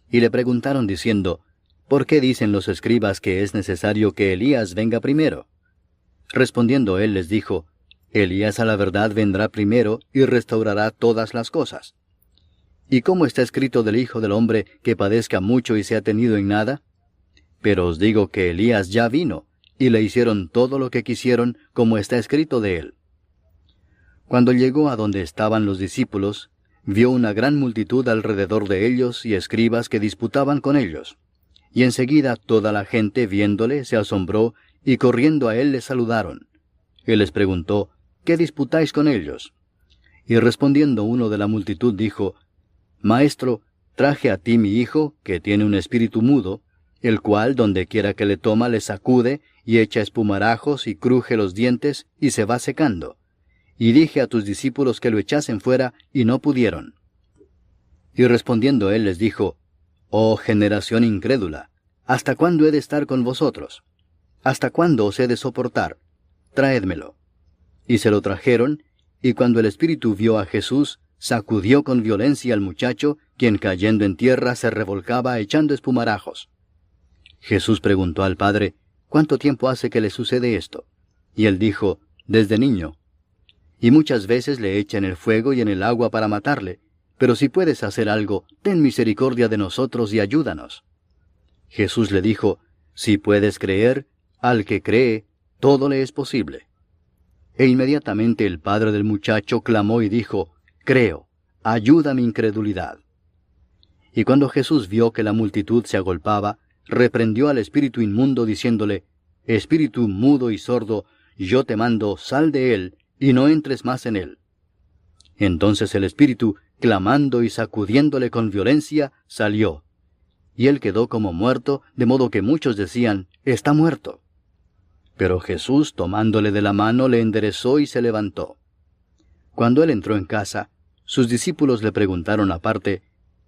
Y le preguntaron diciendo: ¿Por qué dicen los escribas que es necesario que Elías venga primero? Respondiendo él les dijo: Elías a la verdad vendrá primero y restaurará todas las cosas. ¿Y cómo está escrito del Hijo del Hombre que padezca mucho y sea tenido en nada? Pero os digo que Elías ya vino, y le hicieron todo lo que quisieron, como está escrito de él. Cuando llegó a donde estaban los discípulos, vio una gran multitud alrededor de ellos y escribas que disputaban con ellos. Y enseguida toda la gente, viéndole, se asombró, y corriendo a él le saludaron. Él les preguntó: ¿Qué disputáis con ellos? Y respondiendo uno de la multitud dijo: Maestro, traje a ti mi hijo, que tiene un espíritu mudo, el cual donde quiera que le toma le sacude, y echa espumarajos, y cruje los dientes, y se va secando. Y dije a tus discípulos que lo echasen fuera, y no pudieron. Y respondiendo él les dijo: Oh generación incrédula, ¿hasta cuándo he de estar con vosotros? ¿Hasta cuándo os he de soportar? Traédmelo. Y se lo trajeron, y cuando el espíritu vio a Jesús, sacudió con violencia al muchacho, quien cayendo en tierra se revolcaba echando espumarajos. Jesús preguntó al padre: ¿Cuánto tiempo hace que le sucede esto? Y él dijo: Desde niño. Y muchas veces le echa en el fuego y en el agua para matarle, pero si puedes hacer algo, ten misericordia de nosotros y ayúdanos. Jesús le dijo: Si puedes creer, al que cree, todo le es posible. E inmediatamente el padre del muchacho clamó y dijo: Creo, ayuda mi incredulidad. Y cuando Jesús vio que la multitud se agolpaba, reprendió al espíritu inmundo, diciéndole: Espíritu mudo y sordo, yo te mando, sal de él, y no entres más en él. Entonces el espíritu, clamando y sacudiéndole con violencia, salió. Y él quedó como muerto, de modo que muchos decían: Está muerto. Pero Jesús, tomándole de la mano, le enderezó y se levantó. Cuando él entró en casa, sus discípulos le preguntaron aparte: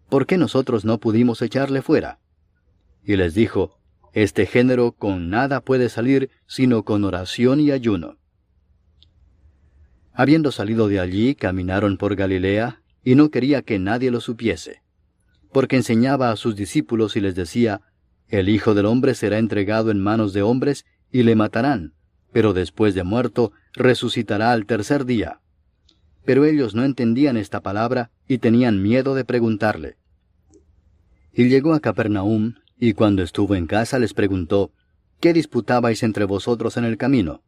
¿Por qué nosotros no pudimos echarle fuera? Y les dijo: Este género con nada puede salir, sino con oración y ayuno. Habiendo salido de allí, caminaron por Galilea, y no quería que nadie lo supiese, porque enseñaba a sus discípulos y les decía: El Hijo del Hombre será entregado en manos de hombres, y le matarán, pero después de muerto, resucitará al tercer día. Pero ellos no entendían esta palabra, y tenían miedo de preguntarle. Y llegó a Capernaum, y cuando estuvo en casa les preguntó: ¿Qué disputabais entre vosotros en el camino?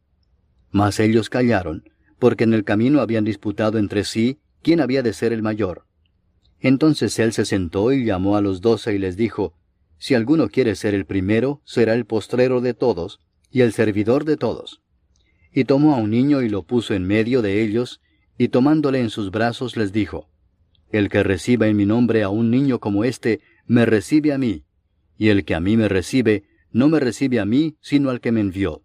Mas ellos callaron, porque en el camino habían disputado entre sí quién había de ser el mayor. Entonces él se sentó y llamó a los 12 y les dijo: Si alguno quiere ser el primero, será el postrero de todos, y el servidor de todos. Y tomó a un niño y lo puso en medio de ellos, y tomándole en sus brazos les dijo: El que reciba en mi nombre a un niño como este, me recibe a mí, y el que a mí me recibe, no me recibe a mí, sino al que me envió.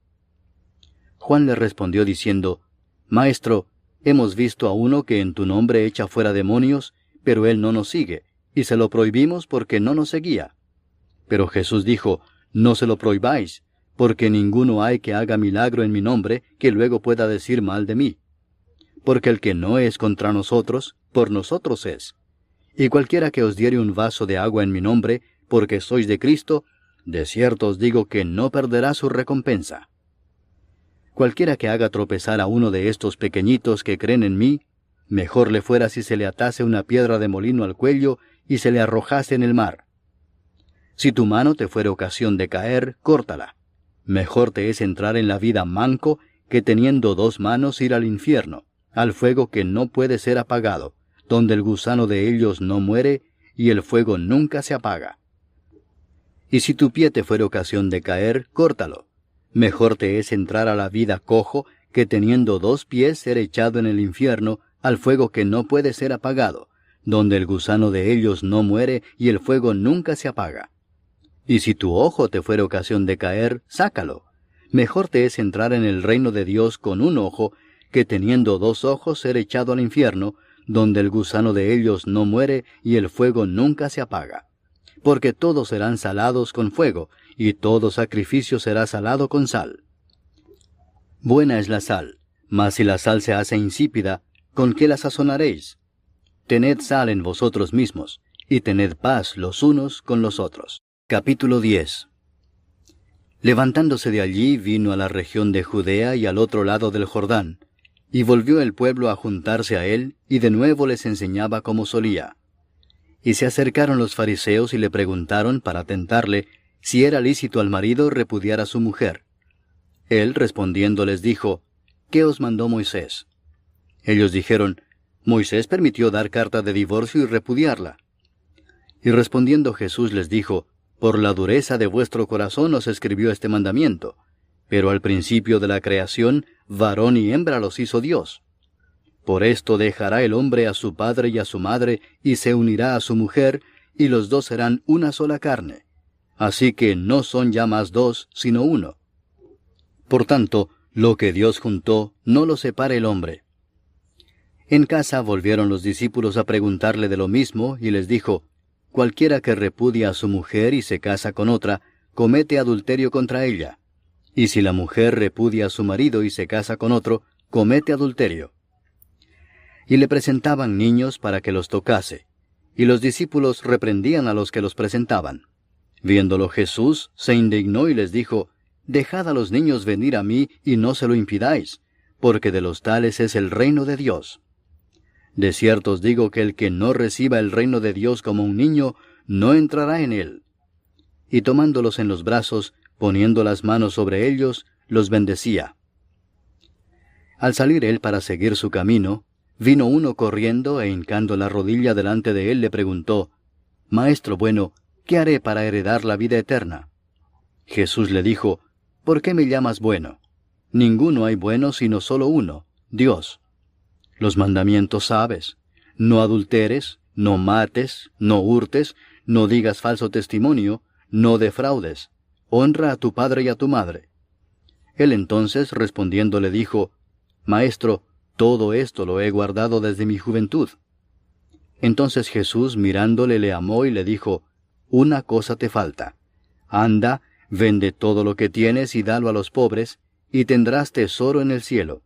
Juan le respondió diciendo: Maestro, hemos visto a uno que en tu nombre echa fuera demonios, pero él no nos sigue, y se lo prohibimos porque no nos seguía. Pero Jesús dijo: No se lo prohibáis, porque ninguno hay que haga milagro en mi nombre, que luego pueda decir mal de mí. Porque el que no es contra nosotros, por nosotros es. Y cualquiera que os diere un vaso de agua en mi nombre, porque sois de Cristo, de cierto os digo que no perderá su recompensa. Cualquiera que haga tropezar a uno de estos pequeñitos que creen en mí, mejor le fuera si se le atase una piedra de molino al cuello y se le arrojase en el mar. Si tu mano te fuere ocasión de caer, córtala. Mejor te es entrar en la vida manco que teniendo 2 manos ir al infierno, al fuego que no puede ser apagado, donde el gusano de ellos no muere, y el fuego nunca se apaga. Y si tu pie te fuere ocasión de caer, córtalo. Mejor te es entrar a la vida cojo, que teniendo 2 pies ser echado en el infierno, al fuego que no puede ser apagado, donde el gusano de ellos no muere, y el fuego nunca se apaga. Y si tu ojo te fuere ocasión de caer, sácalo. Mejor te es entrar en el reino de Dios con 1 ojo, que teniendo 2 ojos ser echado al infierno, donde el gusano de ellos no muere, y el fuego nunca se apaga. Porque todos serán salados con fuego, y todo sacrificio será salado con sal. Buena es la sal, mas si la sal se hace insípida, ¿con qué la sazonaréis? Tened sal en vosotros mismos, y tened paz los unos con los otros. Capítulo 10. Levantándose de allí, vino a la región de Judea y al otro lado del Jordán, y volvió el pueblo a juntarse a él, y de nuevo les enseñaba como solía. Y se acercaron los fariseos y le preguntaron para tentarle si era lícito al marido repudiar a su mujer. Él respondiendo les dijo, ¿qué os mandó Moisés? Ellos dijeron, Moisés permitió dar carta de divorcio y repudiarla. Y respondiendo Jesús les dijo, por la dureza de vuestro corazón os escribió este mandamiento, pero al principio de la creación, varón y hembra los hizo Dios. Por esto dejará el hombre a su padre y a su madre, y se unirá a su mujer, y los 2 serán una sola carne. Así que no son ya más 2, sino 1. Por tanto, lo que Dios juntó, no lo separe el hombre. En casa volvieron los discípulos a preguntarle de lo mismo, y les dijo, cualquiera que repudia a su mujer y se casa con otra, comete adulterio contra ella. Y si la mujer repudia a su marido y se casa con otro, comete adulterio. Y le presentaban niños para que los tocase, y los discípulos reprendían a los que los presentaban. Viéndolo Jesús, se indignó y les dijo, dejad a los niños venir a mí y no se lo impidáis, porque de los tales es el reino de Dios. De cierto os digo que el que no reciba el reino de Dios como un niño, no entrará en él. Y tomándolos en los brazos, poniendo las manos sobre ellos, los bendecía. Al salir él para seguir su camino, vino uno corriendo e hincando la rodilla delante de él le preguntó, Maestro bueno, ¿qué haré para heredar la vida eterna? Jesús le dijo, ¿por qué me llamas bueno? Ninguno hay bueno sino solo uno, Dios. Los mandamientos sabes, no adulteres, no mates, no hurtes, no digas falso testimonio, no defraudes, honra a tu padre y a tu madre. Él entonces respondiendo le dijo, Maestro, todo esto lo he guardado desde mi juventud. Entonces Jesús mirándole le amó y le dijo, una cosa te falta. Anda, vende todo lo que tienes y dalo a los pobres, y tendrás tesoro en el cielo.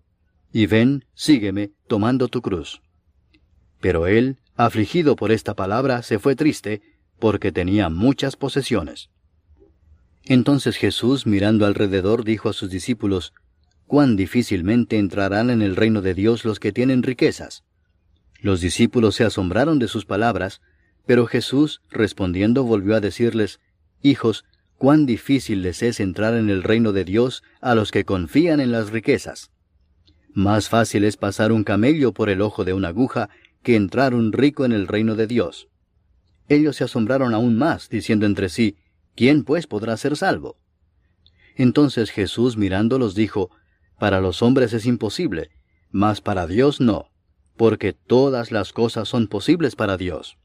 Y ven, sígueme, tomando tu cruz. Pero él, afligido por esta palabra, se fue triste, porque tenía muchas posesiones. Entonces Jesús, mirando alrededor, dijo a sus discípulos, cuán difícilmente entrarán en el reino de Dios los que tienen riquezas. Los discípulos se asombraron de sus palabras, pero Jesús, respondiendo, volvió a decirles, hijos, cuán difícil les es entrar en el reino de Dios a los que confían en las riquezas. Más fácil es pasar un camello por el ojo de una aguja que entrar un rico en el reino de Dios. Ellos se asombraron aún más, diciendo entre sí, ¿quién pues podrá ser salvo? Entonces Jesús mirándolos dijo, para los hombres es imposible, mas para Dios no, porque todas las cosas son posibles para Dios.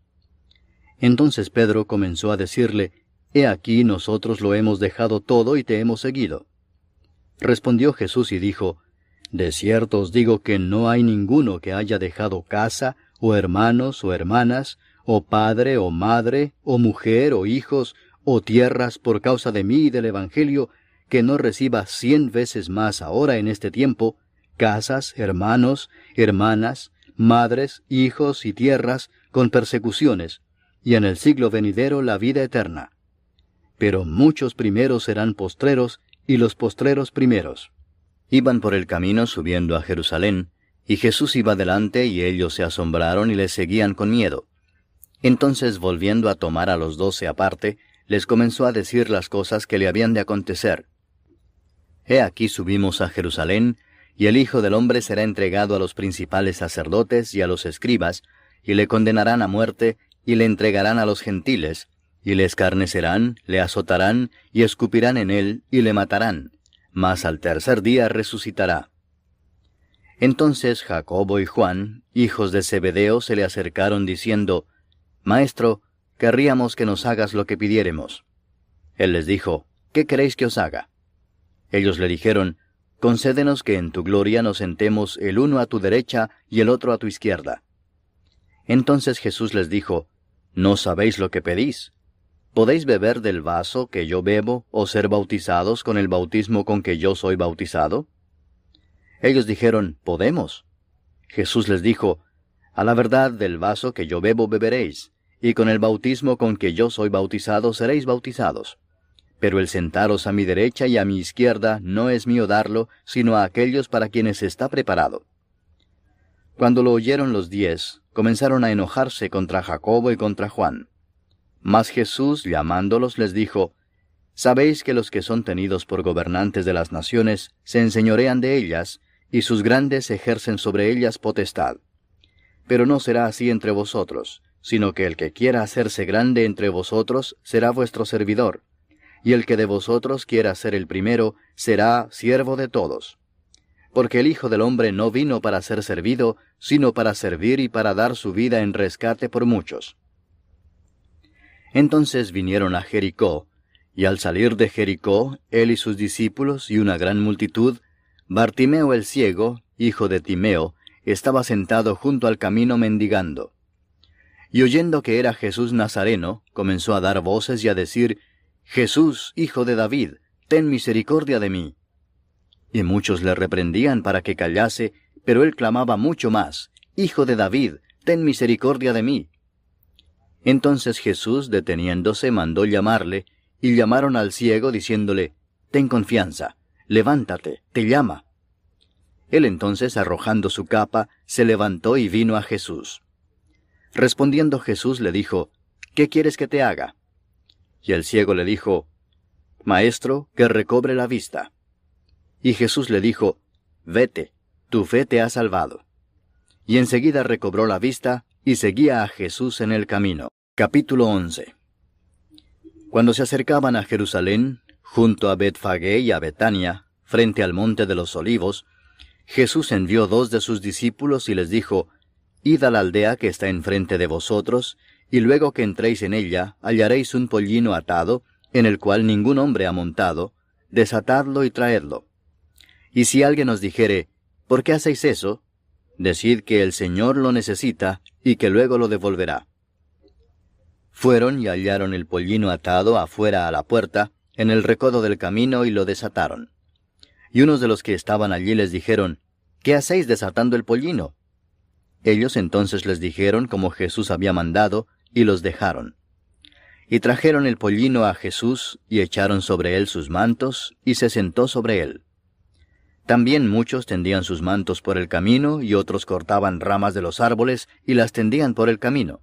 Entonces Pedro comenzó a decirle, he aquí nosotros lo hemos dejado todo y te hemos seguido. Respondió Jesús y dijo, de cierto os digo que no hay ninguno que haya dejado casa, o hermanos, o hermanas, o padre, o madre, o mujer, o hijos, o tierras por causa de mí y del Evangelio, que no reciba 100 veces más ahora en este tiempo, casas, hermanos, hermanas, madres, hijos y tierras, con persecuciones, y en el siglo venidero la vida eterna. Pero muchos primeros serán postreros, y los postreros primeros. Iban por el camino subiendo a Jerusalén, y Jesús iba delante, y ellos se asombraron y le seguían con miedo. Entonces, volviendo a tomar a los 12 aparte, les comenzó a decir las cosas que le habían de acontecer. He aquí subimos a Jerusalén, Y el Hijo del Hombre será entregado a los principales sacerdotes y a los escribas, y le condenarán a muerte, y le entregarán a los gentiles, y le escarnecerán, le azotarán, y escupirán en él, y le matarán, mas al tercer día resucitará. Entonces Jacobo y Juan, hijos de Zebedeo, se le acercaron diciendo, Maestro, querríamos que nos hagas lo que pidiéremos. Él les dijo, ¿qué queréis que os haga? Ellos le dijeron, Concédenos que en tu gloria nos sentemos el uno a tu derecha y el otro a tu izquierda. Entonces Jesús les dijo, ¿no sabéis lo que pedís? ¿Podéis beber del vaso que yo bebo, o ser bautizados con el bautismo con que yo soy bautizado? Ellos dijeron, Podemos. Jesús les dijo, A la verdad del vaso que yo bebo beberéis, y con el bautismo con que yo soy bautizado seréis bautizados. Pero el sentaros a mi derecha y a mi izquierda no es mío darlo, sino a aquellos para quienes está preparado. Cuando lo oyeron los 10, comenzaron a enojarse contra Jacobo y contra Juan. Mas Jesús, llamándolos, les dijo, Sabéis que los que son tenidos por gobernantes de las naciones se enseñorean de ellas, y sus grandes ejercen sobre ellas potestad. Pero no será así entre vosotros, sino que el que quiera hacerse grande entre vosotros será vuestro servidor, y el que de vosotros quiera ser el primero será siervo de todos. Porque el Hijo del Hombre no vino para ser servido, sino para servir y para dar su vida en rescate por muchos. Entonces vinieron a Jericó, y al salir de Jericó, él y sus discípulos y una gran multitud, Bartimeo el ciego, hijo de Timeo, estaba sentado junto al camino mendigando. Y oyendo que era Jesús Nazareno, comenzó a dar voces y a decir, Jesús, hijo de David, ten misericordia de mí. Y muchos le reprendían para que callase, pero él clamaba mucho más, Hijo de David, ten misericordia de mí. Entonces Jesús, deteniéndose, mandó llamarle, y llamaron al ciego, diciéndole, Ten confianza, levántate, te llama. Él entonces, arrojando su capa, se levantó y vino a Jesús. Respondiendo Jesús le dijo, ¿qué quieres que te haga? Y el ciego le dijo, Maestro, que recobre la vista. Y Jesús le dijo, Vete, tu fe te ha salvado. Y enseguida recobró la vista, y seguía a Jesús en el camino. Capítulo 11. Cuando se acercaban a Jerusalén, junto a Betfagé y a Betania, frente al monte de los Olivos, Jesús envió 2 de sus discípulos y les dijo, Id a la aldea que está enfrente de vosotros, y luego que entréis en ella, hallaréis un pollino atado, en el cual ningún hombre ha montado, desatadlo y traedlo. Y si alguien os dijere, ¿por qué hacéis eso? Decid que el Señor lo necesita, y que luego lo devolverá. Fueron y hallaron el pollino atado afuera a la puerta, en el recodo del camino, y lo desataron. Y unos de los que estaban allí les dijeron, ¿qué hacéis desatando el pollino? Ellos entonces les dijeron como Jesús había mandado, y los dejaron. Y trajeron el pollino a Jesús, y echaron sobre él sus mantos, y se sentó sobre él. También muchos tendían sus mantos por el camino, y otros cortaban ramas de los árboles, y las tendían por el camino.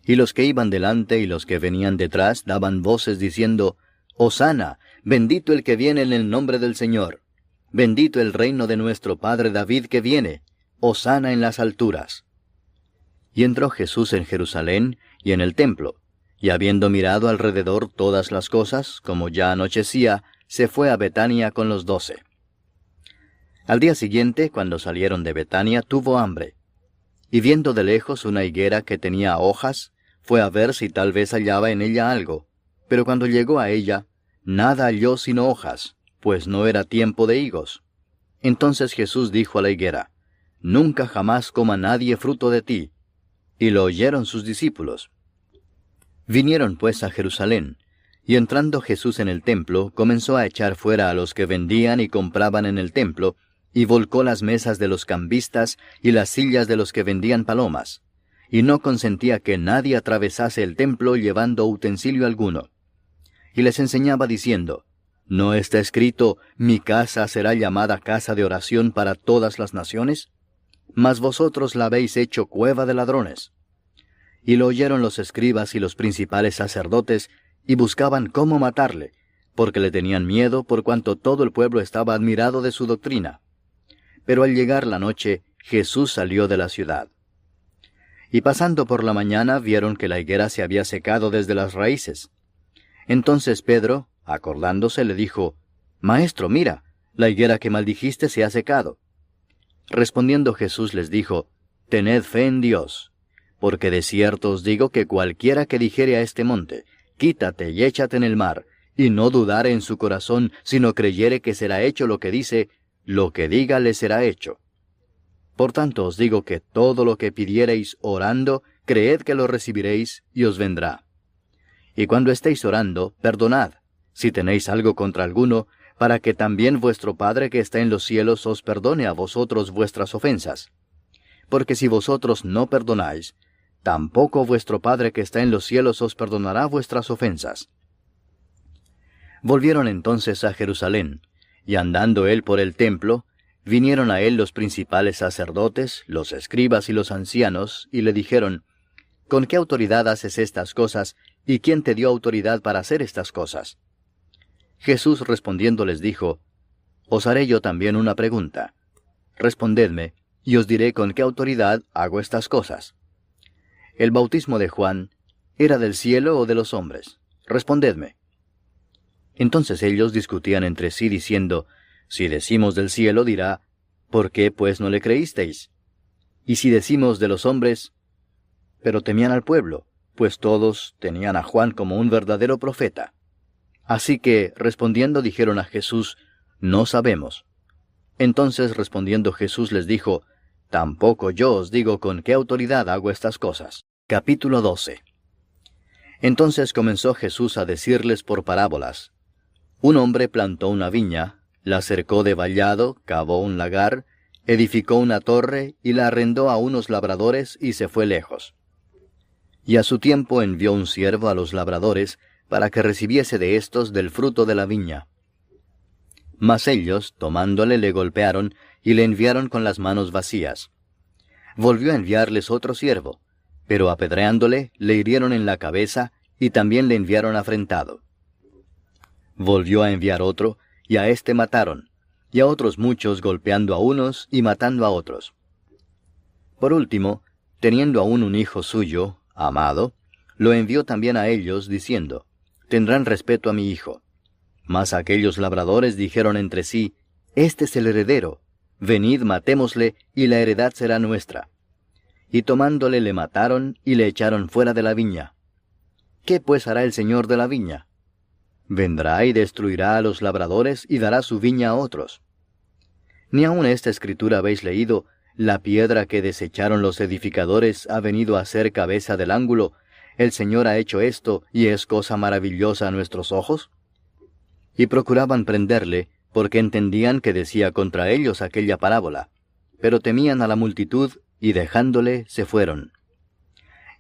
Y los que iban delante y los que venían detrás daban voces diciendo, Hosana, bendito el que viene en el nombre del Señor. Bendito el reino de nuestro padre David que viene. Hosana en las alturas. Y entró Jesús en Jerusalén y en el templo, y habiendo mirado alrededor todas las cosas, como ya anochecía, se fue a Betania con los 12. Al día siguiente, cuando salieron de Betania, tuvo hambre. Y viendo de lejos una higuera que tenía hojas, fue a ver si tal vez hallaba en ella algo. Pero cuando llegó a ella, nada halló sino hojas, pues no era tiempo de higos. Entonces Jesús dijo a la higuera, Nunca jamás coma nadie fruto de ti. Y lo oyeron sus discípulos. Vinieron pues a Jerusalén, y entrando Jesús en el templo, comenzó a echar fuera a los que vendían y compraban en el templo, y volcó las mesas de los cambistas y las sillas de los que vendían palomas, y no consentía que nadie atravesase el templo llevando utensilio alguno. Y les enseñaba diciendo, ¿no está escrito, mi casa será llamada casa de oración para todas las naciones? Mas vosotros la habéis hecho cueva de ladrones. Y lo oyeron los escribas y los principales sacerdotes, y buscaban cómo matarle, porque le tenían miedo por cuanto todo el pueblo estaba admirado de su doctrina. Pero al llegar la noche, Jesús salió de la ciudad. Y pasando por la mañana vieron que la higuera se había secado desde las raíces. Entonces Pedro, acordándose, le dijo, Maestro, mira, la higuera que maldijiste se ha secado. Respondiendo Jesús les dijo, Tened fe en Dios, porque de cierto os digo que cualquiera que dijere a este monte, Quítate y échate en el mar, y no dudare en su corazón, sino creyere que será hecho lo que dice, lo que diga le será hecho. Por tanto os digo que todo lo que pidiereis orando, creed que lo recibiréis, y os vendrá. Y cuando estéis orando, perdonad, si tenéis algo contra alguno, para que también vuestro Padre que está en los cielos os perdone a vosotros vuestras ofensas. Porque si vosotros no perdonáis, tampoco vuestro Padre que está en los cielos os perdonará vuestras ofensas. Volvieron entonces a Jerusalén, y andando él por el templo, vinieron a él los principales sacerdotes, los escribas y los ancianos, y le dijeron, ¿Con qué autoridad haces estas cosas, y quién te dio autoridad para hacer estas cosas? Jesús respondiendo les dijo, Os haré yo también una pregunta. Respondedme, y os diré con qué autoridad hago estas cosas. ¿El bautismo de Juan era del cielo o de los hombres? Respondedme. Entonces ellos discutían entre sí diciendo, Si decimos del cielo, dirá, ¿por qué pues no le creísteis? Y si decimos de los hombres, pero temían al pueblo, pues todos tenían a Juan como un verdadero profeta. Así que, respondiendo, dijeron a Jesús, No sabemos. Entonces respondiendo Jesús les dijo, Tampoco yo os digo con qué autoridad hago estas cosas. Capítulo 12. Entonces comenzó Jesús a decirles por parábolas. Un hombre plantó una viña, la cercó de vallado, cavó un lagar, edificó una torre y la arrendó a unos labradores y se fue lejos. Y a su tiempo envió un siervo a los labradores para que recibiese de éstos del fruto de la viña. Mas ellos, tomándole, le golpearon y le enviaron con las manos vacías. Volvió a enviarles otro siervo, pero apedreándole, le hirieron en la cabeza y también le enviaron afrentado. Volvió a enviar otro, y a éste mataron, y a otros muchos golpeando a unos y matando a otros. Por último, teniendo aún un hijo suyo, amado, lo envió también a ellos, diciendo, Tendrán respeto a mi hijo. Mas aquellos labradores dijeron entre sí, Este es el heredero, venid matémosle, y la heredad será nuestra. Y tomándole le mataron, y le echaron fuera de la viña. ¿Qué pues hará el señor de la viña? Vendrá y destruirá a los labradores, y dará su viña a otros. Ni aun esta escritura habéis leído, la piedra que desecharon los edificadores ha venido a ser cabeza del ángulo, el Señor ha hecho esto, y es cosa maravillosa a nuestros ojos. Y procuraban prenderle, porque entendían que decía contra ellos aquella parábola, pero temían a la multitud, y dejándole, se fueron.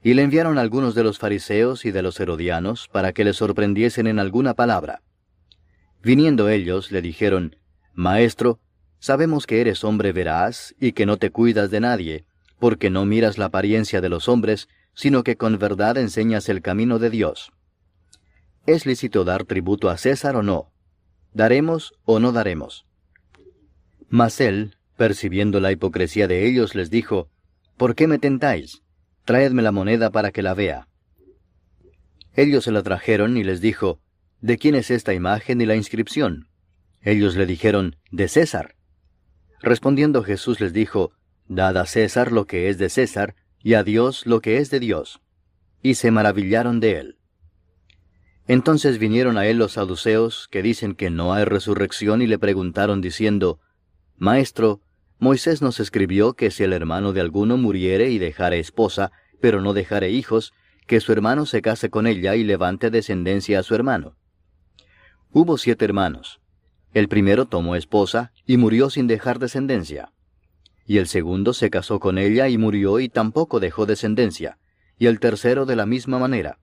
Y le enviaron algunos de los fariseos y de los herodianos, para que le sorprendiesen en alguna palabra. Viniendo ellos, le dijeron, Maestro, sabemos que eres hombre veraz, y que no te cuidas de nadie, porque no miras la apariencia de los hombres, sino que con verdad enseñas el camino de Dios. ¿Es lícito dar tributo a César o no? ¿Daremos o no daremos? Mas él, percibiendo la hipocresía de ellos, les dijo, ¿Por qué me tentáis? Traedme la moneda para que la vea. Ellos se la trajeron y les dijo, ¿De quién es esta imagen y la inscripción? Ellos le dijeron, de César. Respondiendo Jesús les dijo, Dad a César lo que es de César, y a Dios lo que es de Dios. Y se maravillaron de él. Entonces vinieron a él los saduceos, que dicen que no hay resurrección, y le preguntaron diciendo, Maestro, Moisés nos escribió que si el hermano de alguno muriere y dejare esposa, pero no dejare hijos, que su hermano se case con ella y levante descendencia a su hermano. Hubo 7 hermanos. El primero tomó esposa y murió sin dejar descendencia. Y el segundo se casó con ella y murió y tampoco dejó descendencia. Y el tercero de la misma manera.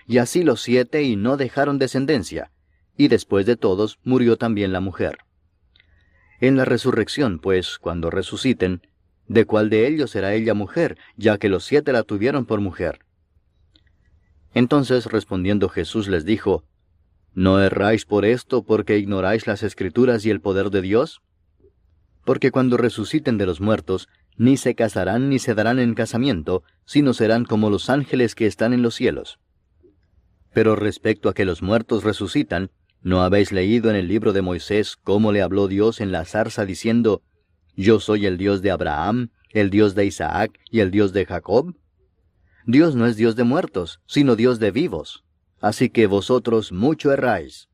Y así los 7 y no dejaron descendencia. Y después de todos murió también la mujer. En la resurrección, pues, cuando resuciten, ¿de cuál de ellos será ella mujer, ya que los 7 la tuvieron por mujer? Entonces respondiendo Jesús les dijo, ¿No erráis por esto porque ignoráis las Escrituras y el poder de Dios? Porque cuando resuciten de los muertos, ni se casarán ni se darán en casamiento, sino serán como los ángeles que están en los cielos. Pero respecto a que los muertos resucitan, ¿no habéis leído en el libro de Moisés cómo le habló Dios en la zarza diciendo, Yo soy el Dios de Abraham, el Dios de Isaac y el Dios de Jacob? Dios no es Dios de muertos, sino Dios de vivos. Así que vosotros mucho erráis.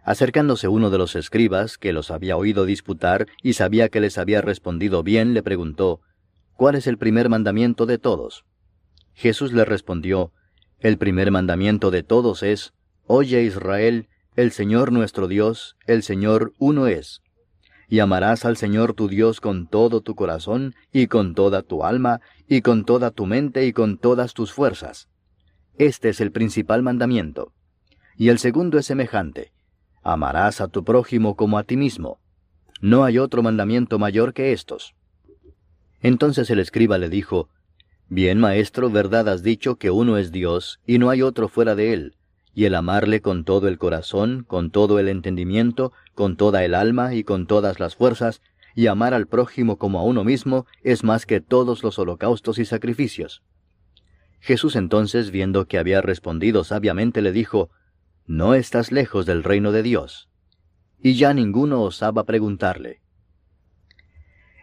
Acercándose uno de los escribas, que los había oído disputar y sabía que les había respondido bien, le preguntó, ¿Cuál es el primer mandamiento de todos? Jesús le respondió, El primer mandamiento de todos es, Oye Israel, el Señor nuestro Dios, el Señor uno es. Y amarás al Señor tu Dios con todo tu corazón, y con toda tu alma, y con toda tu mente, y con todas tus fuerzas. Este es el principal mandamiento. Y el segundo es semejante. Amarás a tu prójimo como a ti mismo. No hay otro mandamiento mayor que estos. Entonces el escriba le dijo, Bien, maestro, verdad has dicho que uno es Dios, y no hay otro fuera de él, y el amarle con todo el corazón, con todo el entendimiento, con toda el alma y con todas las fuerzas, y amar al prójimo como a uno mismo, es más que todos los holocaustos y sacrificios. Jesús entonces, viendo que había respondido sabiamente, le dijo, No estás lejos del reino de Dios. Y ya ninguno osaba preguntarle.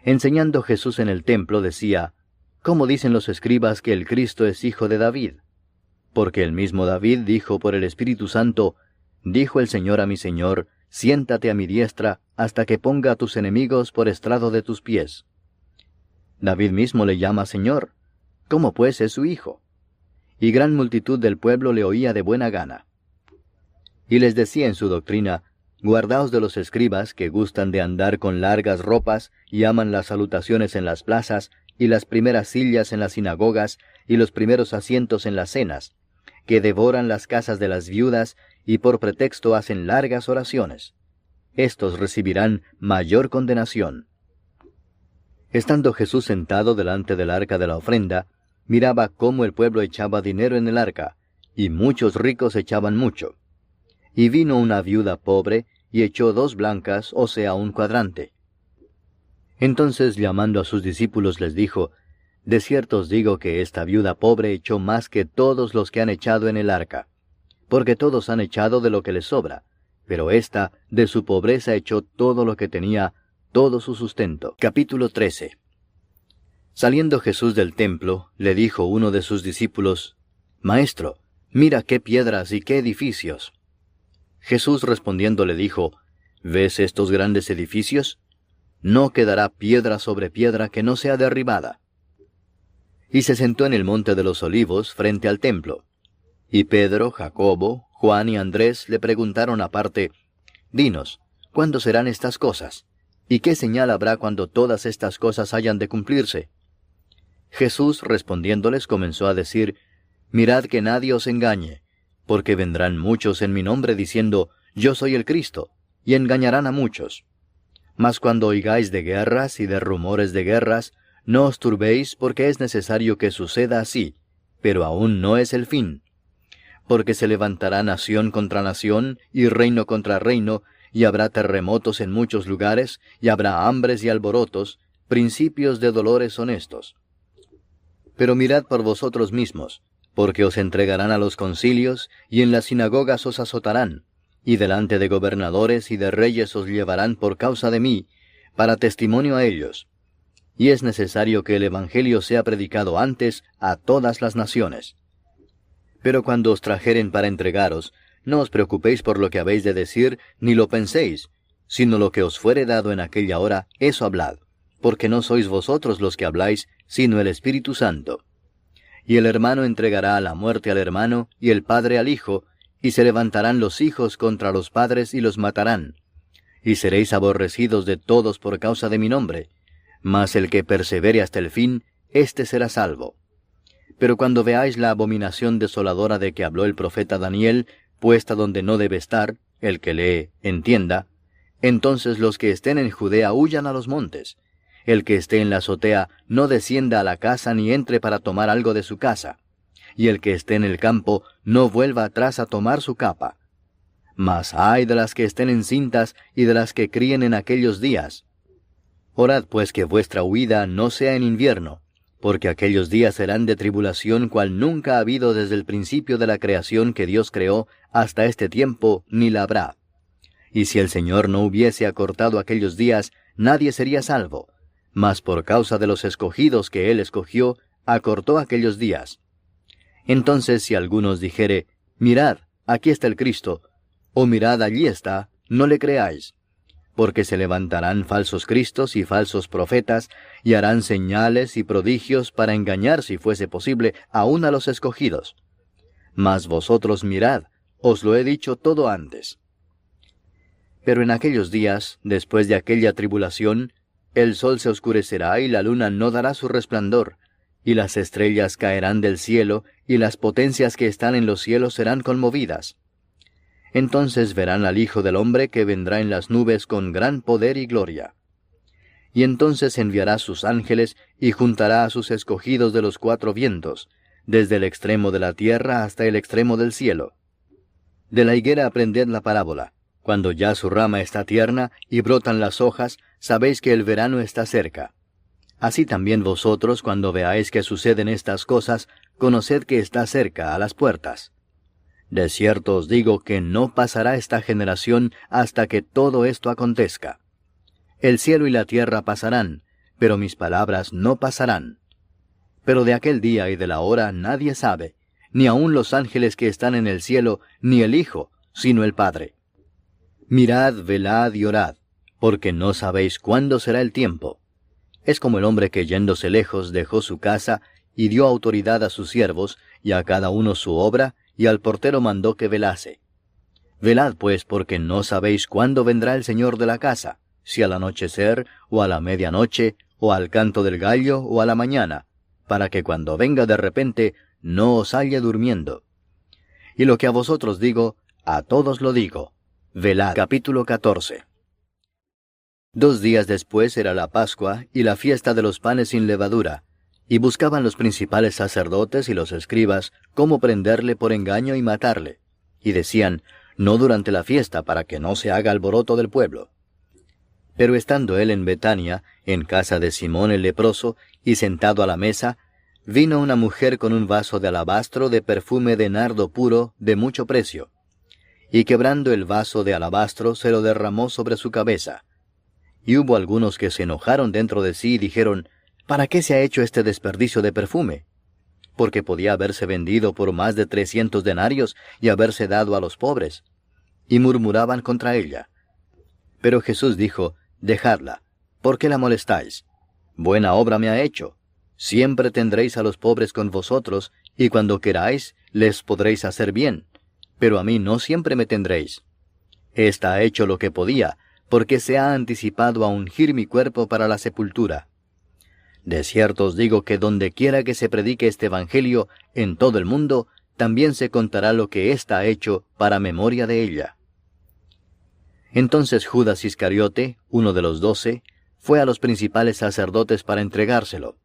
Enseñando Jesús en el templo decía, ¿Cómo dicen los escribas que el Cristo es hijo de David? Porque el mismo David dijo por el Espíritu Santo, Dijo el Señor a mi Señor, Siéntate a mi diestra, hasta que ponga a tus enemigos por estrado de tus pies. David mismo le llama Señor. ¿Cómo pues es su hijo? Y gran multitud del pueblo le oía de buena gana. Y les decía en su doctrina, Guardaos de los escribas que gustan de andar con largas ropas y aman las salutaciones en las plazas y las primeras sillas en las sinagogas y los primeros asientos en las cenas, que devoran las casas de las viudas y por pretexto hacen largas oraciones. Estos recibirán mayor condenación. Estando Jesús sentado delante del arca de la ofrenda, miraba cómo el pueblo echaba dinero en el arca, y muchos ricos echaban mucho. Y vino una viuda pobre, y echó 2 blancas, o sea, 1 cuadrante. Entonces, llamando a sus discípulos, les dijo, De cierto os digo que esta viuda pobre echó más que todos los que han echado en el arca, porque todos han echado de lo que les sobra, pero ésta, de su pobreza echó todo lo que tenía, todo su sustento. Capítulo 13. Saliendo Jesús del templo, le dijo uno de sus discípulos, Maestro, mira qué piedras y qué edificios. Jesús respondiendo le dijo, ¿Ves estos grandes edificios? No quedará piedra sobre piedra que no sea derribada. Y se sentó en el monte de los olivos frente al templo. Y Pedro, Jacobo, Juan y Andrés le preguntaron aparte, Dinos, ¿cuándo serán estas cosas? ¿Y qué señal habrá cuando todas estas cosas hayan de cumplirse? Jesús respondiéndoles comenzó a decir, Mirad que nadie os engañe, porque vendrán muchos en mi nombre diciendo, Yo soy el Cristo, y engañarán a muchos. Mas cuando oigáis de guerras y de rumores de guerras, no os turbéis, porque es necesario que suceda así, pero aún no es el fin. Porque se levantará nación contra nación, y reino contra reino, y habrá terremotos en muchos lugares, y habrá hambres y alborotos, principios de dolores son estos. Pero mirad por vosotros mismos, porque os entregarán a los concilios, y en las sinagogas os azotarán, y delante de gobernadores y de reyes os llevarán por causa de mí, para testimonio a ellos. Y es necesario que el Evangelio sea predicado antes a todas las naciones. Pero cuando os trajeren para entregaros, no os preocupéis por lo que habéis de decir, ni lo penséis, sino lo que os fuere dado en aquella hora, eso hablad, porque no sois vosotros los que habláis, sino el Espíritu Santo. Y el hermano entregará a la muerte al hermano, y el padre al hijo, y se levantarán los hijos contra los padres y los matarán. Y seréis aborrecidos de todos por causa de mi nombre, mas el que persevere hasta el fin, éste será salvo. Pero cuando veáis la abominación desoladora de que habló el profeta Daniel, puesta donde no debe estar, el que lee, entienda, entonces los que estén en Judea huyan a los montes. El que esté en la azotea no descienda a la casa ni entre para tomar algo de su casa. Y el que esté en el campo no vuelva atrás a tomar su capa, Mas ay de las que estén encintas y de las que críen en aquellos días. Orad pues que vuestra huida no sea en invierno, porque aquellos días serán de tribulación cual nunca ha habido desde el principio de la creación que Dios creó hasta este tiempo, ni la habrá. Y si el Señor no hubiese acortado aquellos días, nadie sería salvo. Mas por causa de los escogidos que Él escogió, acortó aquellos días. Entonces si algunos dijere, mirad, aquí está el Cristo, o mirad, allí está, no le creáis. Porque se levantarán falsos cristos y falsos profetas, y harán señales y prodigios para engañar, si fuese posible, aun a los escogidos. Mas vosotros mirad, os lo he dicho todo antes. Pero en aquellos días, después de aquella tribulación, el sol se oscurecerá y la luna no dará su resplandor, y las estrellas caerán del cielo, y las potencias que están en los cielos serán conmovidas. Entonces verán al Hijo del Hombre que vendrá en las nubes con gran poder y gloria. Y entonces enviará sus ángeles y juntará a sus escogidos de los cuatro vientos, desde el extremo de la tierra hasta el extremo del cielo. De la higuera aprended la parábola. Cuando ya su rama está tierna y brotan las hojas, sabéis que el verano está cerca. Así también vosotros, cuando veáis que suceden estas cosas, conoced que está cerca, a las puertas. De cierto os digo que no pasará esta generación hasta que todo esto acontezca. El cielo y la tierra pasarán, pero mis palabras no pasarán. Pero de aquel día y de la hora nadie sabe, ni aun los ángeles que están en el cielo, ni el Hijo, sino el Padre. Mirad, velad y orad, porque no sabéis cuándo será el tiempo. Es como el hombre que yéndose lejos dejó su casa y dio autoridad a sus siervos, y a cada uno su obra, y al portero mandó que velase. Velad pues, porque no sabéis cuándo vendrá el Señor de la casa, si al anochecer, o a la medianoche, o al canto del gallo, o a la mañana, para que cuando venga de repente no os halle durmiendo. Y lo que a vosotros digo, a todos lo digo. Velad. Capítulo 14. 2 días después era la Pascua y la fiesta de los panes sin levadura, y buscaban los principales sacerdotes y los escribas cómo prenderle por engaño y matarle. Y decían, no durante la fiesta, para que no se haga alboroto del pueblo. Pero estando él en Betania, en casa de Simón el leproso, y sentado a la mesa, vino una mujer con un vaso de alabastro de perfume de nardo puro, de mucho precio. Y quebrando el vaso de alabastro, se lo derramó sobre su cabeza. Y hubo algunos que se enojaron dentro de sí y dijeron, ¿para qué se ha hecho este desperdicio de perfume? Porque podía haberse vendido por más de 300 denarios y haberse dado a los pobres. Y murmuraban contra ella. Pero Jesús dijo, dejadla, ¿por qué la molestáis? Buena obra me ha hecho. Siempre tendréis a los pobres con vosotros, y cuando queráis, les podréis hacer bien. Pero a mí no siempre me tendréis. Esta ha hecho lo que podía, porque se ha anticipado a ungir mi cuerpo para la sepultura. De cierto os digo que donde quiera que se predique este evangelio en todo el mundo, también se contará lo que ésta ha hecho para memoria de ella. Entonces Judas Iscariote, uno de los 12, fue a los principales sacerdotes para entregárselo.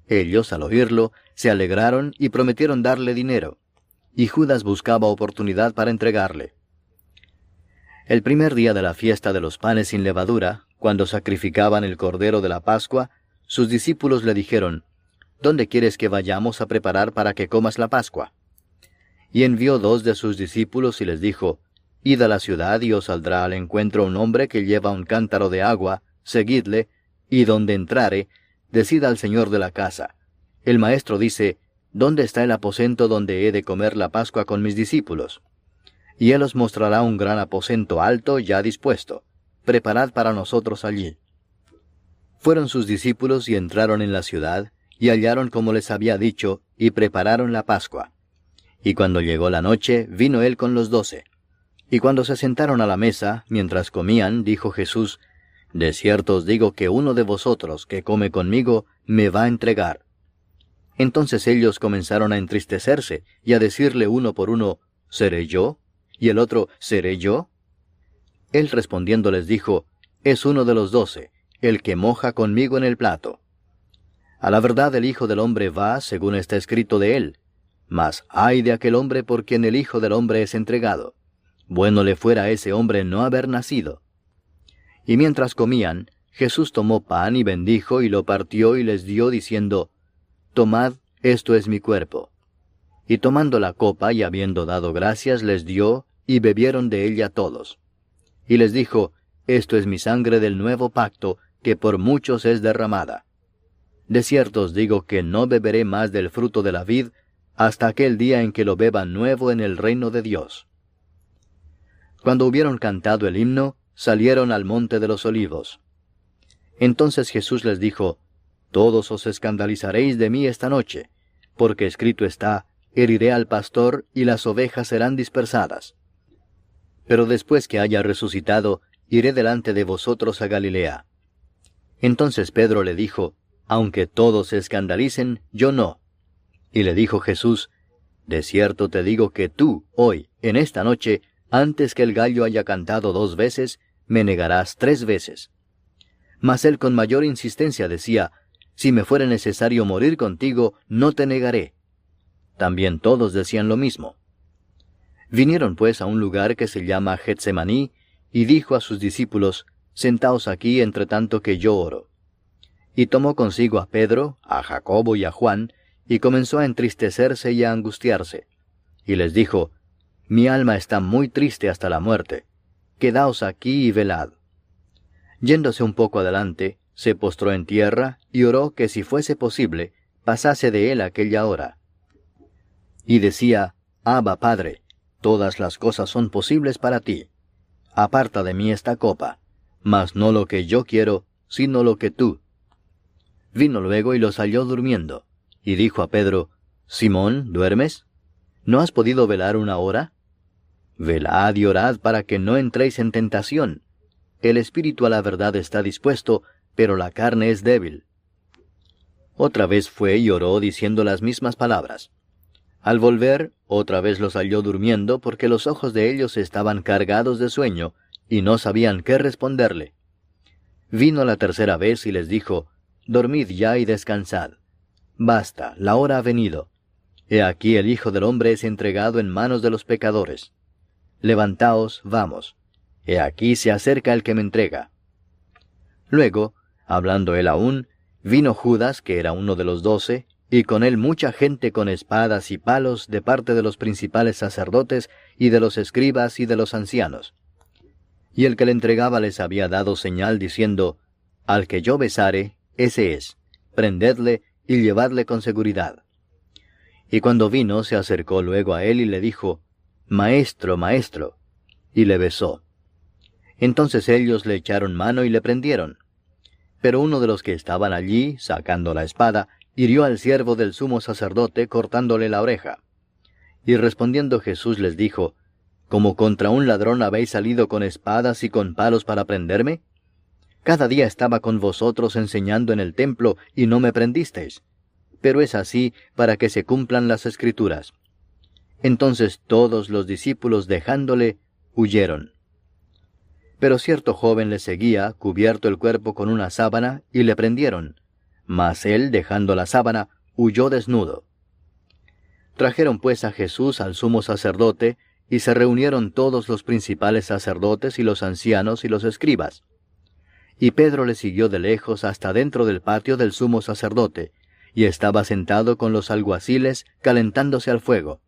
Ellos, al oírlo, se alegraron y prometieron darle dinero, y Judas buscaba oportunidad para entregarle. El primer día de la fiesta de los panes sin levadura, cuando sacrificaban el cordero de la Pascua, sus discípulos le dijeron, ¿dónde quieres que vayamos a preparar para que comas la Pascua? Y envió 2 de sus discípulos y les dijo, id a la ciudad y os saldrá al encuentro un hombre que lleva un cántaro de agua, seguidle, y donde entrare, decid al señor de la casa, el maestro dice, ¿dónde está el aposento donde he de comer la Pascua con mis discípulos? Y él os mostrará un gran aposento alto ya dispuesto. Preparad para nosotros allí. Fueron sus discípulos y entraron en la ciudad, y hallaron como les había dicho, y prepararon la Pascua. Y cuando llegó la noche, vino él con los 12. Y cuando se sentaron a la mesa, mientras comían, dijo Jesús, de cierto os digo que uno de vosotros que come conmigo, me va a entregar. Entonces ellos comenzaron a entristecerse, y a decirle uno por uno, ¿seré yo? Y el otro, ¿seré yo? Él respondiendo les dijo, es uno de los 12, el que moja conmigo en el plato. A la verdad el Hijo del Hombre va, según está escrito de él. Mas ay de aquel hombre por quien el Hijo del Hombre es entregado. Bueno le fuera a ese hombre no haber nacido. Y mientras comían, Jesús tomó pan y bendijo y lo partió y les dio, diciendo, Tomad, esto es mi cuerpo. Y tomando la copa y habiendo dado gracias, les dio, y bebieron de ella todos. Y les dijo, Esto es mi sangre del nuevo pacto, que por muchos es derramada. De cierto os digo que no beberé más del fruto de la vid, hasta aquel día en que lo beba nuevo en el reino de Dios. Cuando hubieron cantado el himno, salieron al monte de los olivos. Entonces Jesús les dijo, Todos os escandalizaréis de mí esta noche, porque escrito está, heriré al pastor y las ovejas serán dispersadas. Pero después que haya resucitado, iré delante de vosotros a Galilea. Entonces Pedro le dijo, Aunque todos se escandalicen, yo no. Y le dijo Jesús, De cierto te digo que tú, hoy, en esta noche, antes que el gallo haya cantado 2 veces, me negarás 3 veces. Mas él con mayor insistencia decía, Si me fuera necesario morir contigo, no te negaré. También todos decían lo mismo. Vinieron pues a un lugar que se llama Getsemaní, y dijo a sus discípulos, Sentaos aquí entre tanto que yo oro. Y tomó consigo a Pedro, a Jacobo y a Juan, y comenzó a entristecerse y a angustiarse. Y les dijo, Mi alma está muy triste hasta la muerte. Quedaos aquí y velad. Yéndose un poco adelante, se postró en tierra, y oró que si fuese posible, pasase de él aquella hora. Y decía, Abba, Padre, todas las cosas son posibles para ti. Aparta de mí esta copa, mas no lo que yo quiero, sino lo que tú. Vino luego y los halló durmiendo, y dijo a Pedro, Simón, ¿duermes? ¿No has podido velar 1 hora? Velad y orad para que no entréis en tentación. El espíritu a la verdad está dispuesto, pero la carne es débil. Otra vez fue y oró diciendo las mismas palabras. Al volver, otra vez los halló durmiendo, porque los ojos de ellos estaban cargados de sueño, y no sabían qué responderle. Vino la tercera vez y les dijo, Dormid ya y descansad. Basta, la hora ha venido. He aquí el Hijo del Hombre es entregado en manos de los pecadores. Levantaos, vamos. He aquí se acerca el que me entrega. Luego, hablando él aún, vino Judas, que era uno de los 12, y con él mucha gente con espadas y palos de parte de los principales sacerdotes y de los escribas y de los ancianos. Y el que le entregaba les había dado señal diciendo, Al que yo besare, ese es, prendedle y llevadle con seguridad. Y cuando vino, se acercó luego a él y le dijo, Maestro, Maestro, y le besó. Entonces ellos le echaron mano y le prendieron. Pero uno de los que estaban allí, sacando la espada, hirió al siervo del sumo sacerdote, cortándole la oreja. Y respondiendo Jesús les dijo, ¿Como contra un ladrón habéis salido con espadas y con palos para prenderme? Cada día estaba con vosotros enseñando en el templo, y no me prendisteis. Pero es así para que se cumplan las Escrituras. Entonces todos los discípulos, dejándole, huyeron. Pero cierto joven le seguía, cubierto el cuerpo con una sábana, y le prendieron. Mas él, dejando la sábana, huyó desnudo. Trajeron pues a Jesús al sumo sacerdote, y se reunieron todos los principales sacerdotes y los ancianos y los escribas. Y Pedro le siguió de lejos hasta dentro del patio del sumo sacerdote, y estaba sentado con los alguaciles, calentándose al fuego.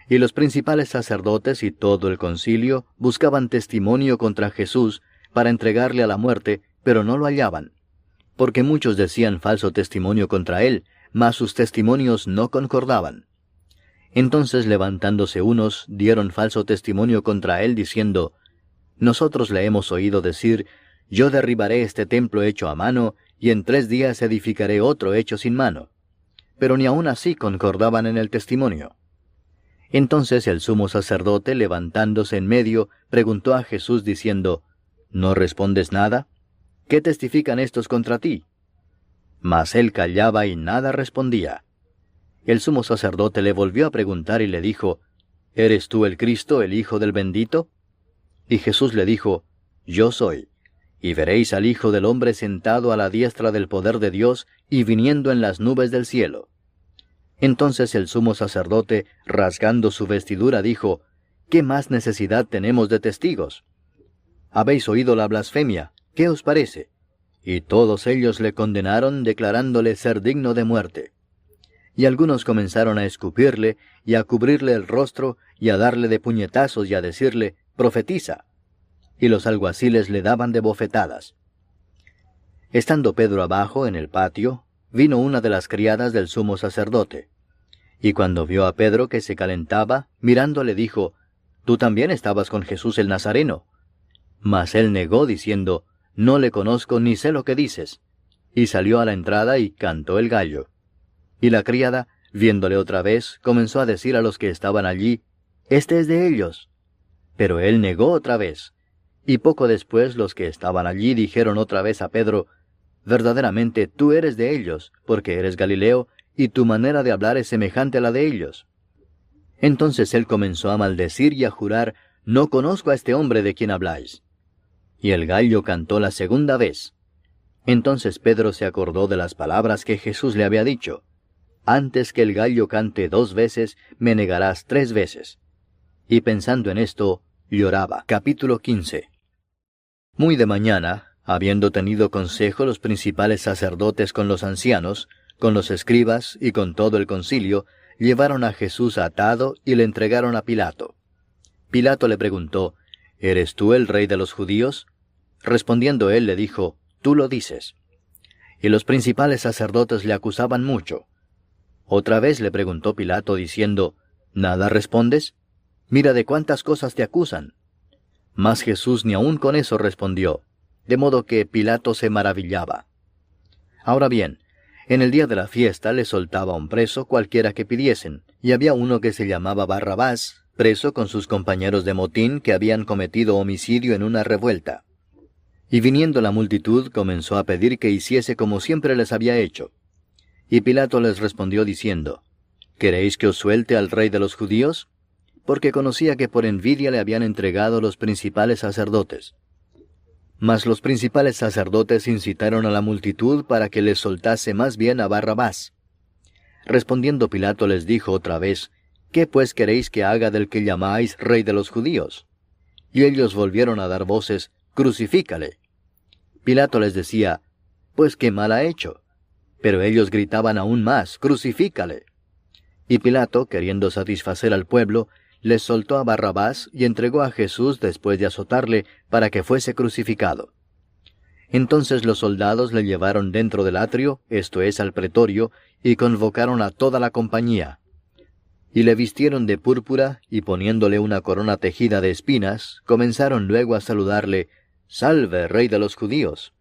Y los principales sacerdotes y todo el concilio buscaban testimonio contra Jesús para entregarle a la muerte, pero no lo hallaban, porque muchos decían falso testimonio contra él, mas sus testimonios no concordaban. Entonces levantándose unos, dieron falso testimonio contra él, diciendo, Nosotros le hemos oído decir, Yo derribaré este templo hecho a mano, y en 3 días edificaré otro hecho sin mano. Pero ni aun así concordaban en el testimonio. Entonces el sumo sacerdote, levantándose en medio, preguntó a Jesús diciendo, ¿No respondes nada? ¿Qué testifican estos contra ti? Mas él callaba y nada respondía. El sumo sacerdote le volvió a preguntar y le dijo, ¿Eres tú el Cristo, el Hijo del Bendito? Y Jesús le dijo, Yo soy. Y veréis al Hijo del Hombre sentado a la diestra del poder de Dios y viniendo en las nubes del cielo. Entonces el sumo sacerdote, rasgando su vestidura, dijo, ¿qué más necesidad tenemos de testigos? Habéis oído la blasfemia, ¿qué os parece? Y todos ellos le condenaron, declarándole ser digno de muerte. Y algunos comenzaron a escupirle, y a cubrirle el rostro, y a darle de puñetazos, y a decirle, profetiza. Y los alguaciles le daban de bofetadas. Estando Pedro abajo en el patio, vino una de las criadas del sumo sacerdote. Y cuando vio a Pedro que se calentaba, mirando le dijo, «Tú también estabas con Jesús el Nazareno». Mas él negó, diciendo, «No le conozco ni sé lo que dices». Y salió a la entrada y cantó el gallo. Y la criada, viéndole otra vez, comenzó a decir a los que estaban allí, «Este es de ellos». Pero él negó otra vez. Y poco después los que estaban allí dijeron otra vez a Pedro, «Verdaderamente tú eres de ellos, porque eres Galileo, y tu manera de hablar es semejante a la de ellos». Entonces él comenzó a maldecir y a jurar, «No conozco a este hombre de quien habláis». Y el gallo cantó la segunda vez. Entonces Pedro se acordó de las palabras que Jesús le había dicho, «Antes que el gallo cante 2 veces, me negarás 3 veces». Y pensando en esto, lloraba. Capítulo 15. Muy de mañana, habiendo tenido consejo los principales sacerdotes con los ancianos, con los escribas y con todo el concilio, llevaron a Jesús atado y le entregaron a Pilato. Pilato le preguntó, «¿Eres tú el rey de los judíos?» Respondiendo él le dijo, «Tú lo dices». Y los principales sacerdotes le acusaban mucho. Otra vez le preguntó Pilato diciendo, «¿Nada respondes? Mira de cuántas cosas te acusan». Mas Jesús ni aun con eso respondió, de modo que Pilato se maravillaba. Ahora bien, en el día de la fiesta le soltaba un preso cualquiera que pidiesen, y había uno que se llamaba Barrabás, preso con sus compañeros de motín que habían cometido homicidio en una revuelta. Y viniendo la multitud comenzó a pedir que hiciese como siempre les había hecho. Y Pilato les respondió diciendo, «¿Queréis que os suelte al rey de los judíos?», porque conocía que por envidia le habían entregado los principales sacerdotes. Mas los principales sacerdotes incitaron a la multitud para que les soltase más bien a Barrabás. Respondiendo Pilato les dijo otra vez, «¿Qué pues queréis que haga del que llamáis rey de los judíos?». Y ellos volvieron a dar voces, «Crucifícale». Pilato les decía, «Pues qué mal ha hecho». Pero ellos gritaban aún más, «Crucifícale». Y Pilato, queriendo satisfacer al pueblo, les soltó a Barrabás y entregó a Jesús después de azotarle para que fuese crucificado. Entonces los soldados le llevaron dentro del atrio, esto es, al pretorio, y convocaron a toda la compañía. Y le vistieron de púrpura, y poniéndole una corona tejida de espinas, comenzaron luego a saludarle, «Salve, rey de los judíos».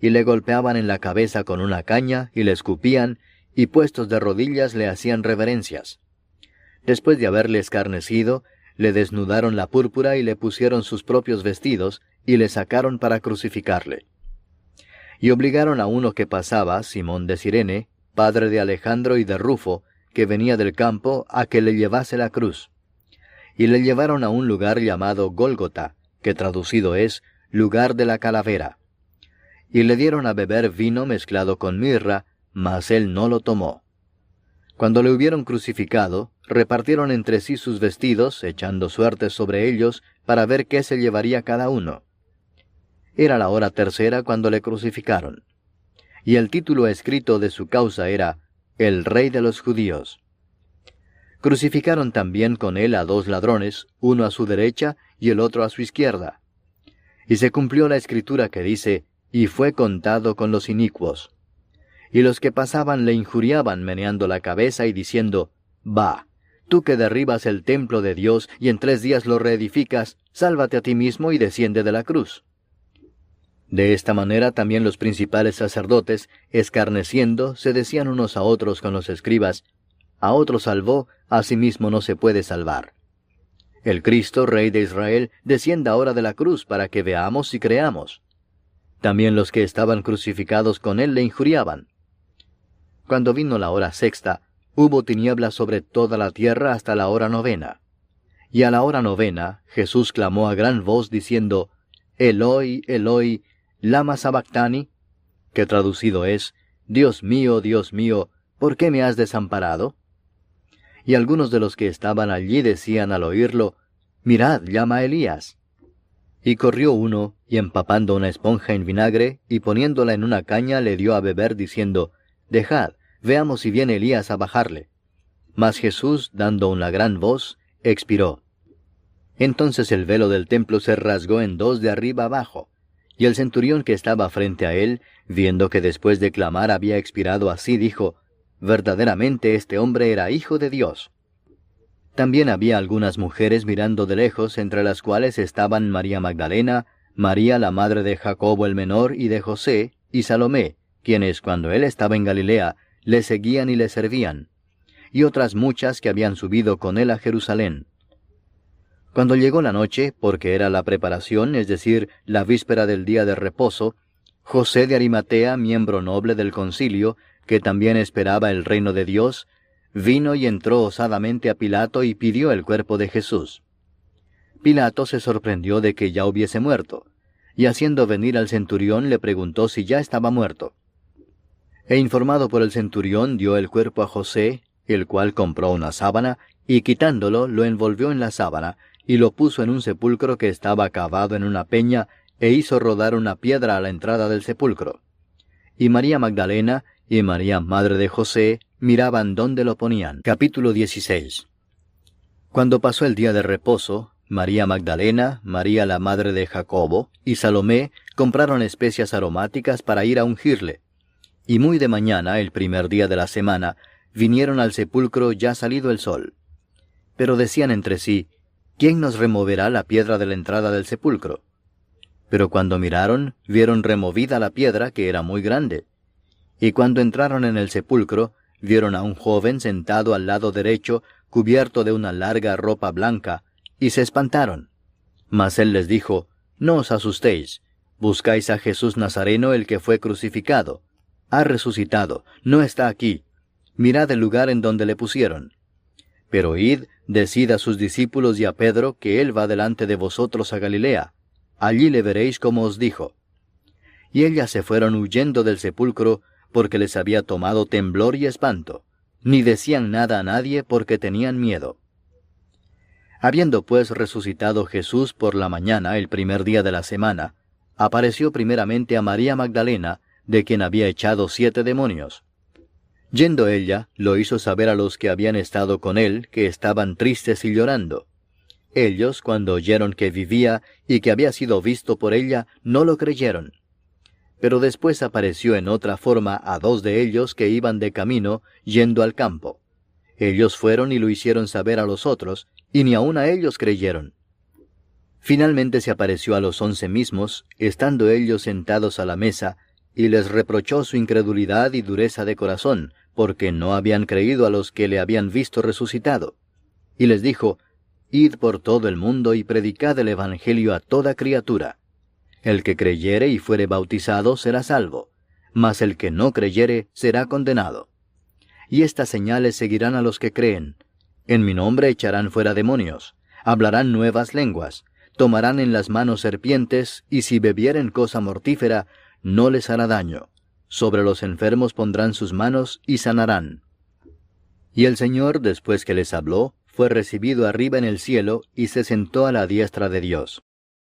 Y le golpeaban en la cabeza con una caña, y le escupían, y puestos de rodillas le hacían reverencias. Después de haberle escarnecido, le desnudaron la púrpura y le pusieron sus propios vestidos, y le sacaron para crucificarle. Y obligaron a uno que pasaba, Simón de Cirene, padre de Alejandro y de Rufo, que venía del campo, a que le llevase la cruz. Y le llevaron a un lugar llamado Gólgota, que traducido es, lugar de la calavera. Y le dieron a beber vino mezclado con mirra, mas él no lo tomó. Cuando le hubieron crucificado, repartieron entre sí sus vestidos, echando suertes sobre ellos, para ver qué se llevaría cada uno. Era la hora tercera cuando le crucificaron. Y el título escrito de su causa era, «El Rey de los Judíos». Crucificaron también con él a 2 ladrones, uno a su derecha y el otro a su izquierda. Y se cumplió la escritura que dice, «Y fue contado con los inicuos». Y los que pasaban le injuriaban meneando la cabeza y diciendo, «Va, tú que derribas el templo de Dios y en 3 días lo reedificas, sálvate a ti mismo y desciende de la cruz». De esta manera también los principales sacerdotes, escarneciendo, se decían unos a otros con los escribas, «A otro salvó, a sí mismo no se puede salvar». El Cristo, Rey de Israel, descienda ahora de la cruz para que veamos y creamos. También los que estaban crucificados con él le injuriaban. Cuando vino la hora sexta, hubo tinieblas sobre toda la tierra hasta la hora 9. Y a la hora 9, Jesús clamó a gran voz diciendo, «Eloi, Eloi, lama sabactani», que traducido es, Dios mío, ¿por qué me has desamparado?» Y algunos de los que estaban allí decían al oírlo, mirad, llama a Elías. Y corrió uno, y empapando una esponja en vinagre, y poniéndola en una caña, le dio a beber, diciendo, Dejad, veamos si viene Elías a bajarle. Mas Jesús, dando una gran voz, expiró. Entonces el velo del templo se rasgó en dos de arriba abajo, y el centurión que estaba frente a él, viendo que después de clamar había expirado así, dijo, Verdaderamente este hombre era hijo de Dios. También había algunas mujeres mirando de lejos, entre las cuales estaban María Magdalena, María la madre de Jacobo el menor y de José, y Salomé, quienes cuando él estaba en Galilea, le seguían y le servían, y otras muchas que habían subido con él a Jerusalén. Cuando llegó la noche, porque era la preparación, es decir, la víspera del día de reposo, José de Arimatea, miembro noble del concilio, que también esperaba el reino de Dios, vino y entró osadamente a Pilato y pidió el cuerpo de Jesús. Pilato se sorprendió de que ya hubiese muerto, y haciendo venir al centurión le preguntó si ya estaba muerto. E informado por el centurión dio el cuerpo a José, el cual compró una sábana, y quitándolo lo envolvió en la sábana, y lo puso en un sepulcro que estaba cavado en una peña, e hizo rodar una piedra a la entrada del sepulcro. Y María Magdalena y María madre de José miraban dónde lo ponían. Capítulo 16. Cuando pasó el día de reposo, María Magdalena, María la madre de Jacobo y Salomé compraron especias aromáticas para ir a ungirle. Y muy de mañana, el primer día de la semana, vinieron al sepulcro ya salido el sol. Pero decían entre sí, ¿quién nos removerá la piedra de la entrada del sepulcro? Pero cuando miraron, vieron removida la piedra, que era muy grande. Y cuando entraron en el sepulcro, vieron a un joven sentado al lado derecho, cubierto de una larga ropa blanca, y se espantaron. Mas él les dijo, No os asustéis, buscáis a Jesús Nazareno, el que fue crucificado. Ha resucitado, no está aquí. Mirad el lugar en donde le pusieron. Pero id, decid a sus discípulos y a Pedro que él va delante de vosotros a Galilea. Allí le veréis como os dijo. Y ellas se fueron huyendo del sepulcro, porque les había tomado temblor y espanto, ni decían nada a nadie porque tenían miedo. Habiendo pues resucitado Jesús por la mañana, el primer día de la semana, apareció primeramente a María Magdalena, de quien había echado 7 demonios. Yendo ella, lo hizo saber a los que habían estado con él, que estaban tristes y llorando. Ellos, cuando oyeron que vivía y que había sido visto por ella, no lo creyeron. Pero después apareció en otra forma a 2 de ellos que iban de camino, yendo al campo. Ellos fueron y lo hicieron saber a los otros, y ni aun a ellos creyeron. Finalmente se apareció a los 11 mismos, estando ellos sentados a la mesa, y les reprochó su incredulidad y dureza de corazón, porque no habían creído a los que le habían visto resucitado. Y les dijo, Id por todo el mundo y predicad el evangelio a toda criatura. El que creyere y fuere bautizado será salvo, mas el que no creyere será condenado. Y estas señales seguirán a los que creen. En mi nombre echarán fuera demonios, hablarán nuevas lenguas, tomarán en las manos serpientes, y si bebieren cosa mortífera, no les hará daño. Sobre los enfermos pondrán sus manos y sanarán. Y el Señor, después que les habló, fue recibido arriba en el cielo, y se sentó a la diestra de Dios.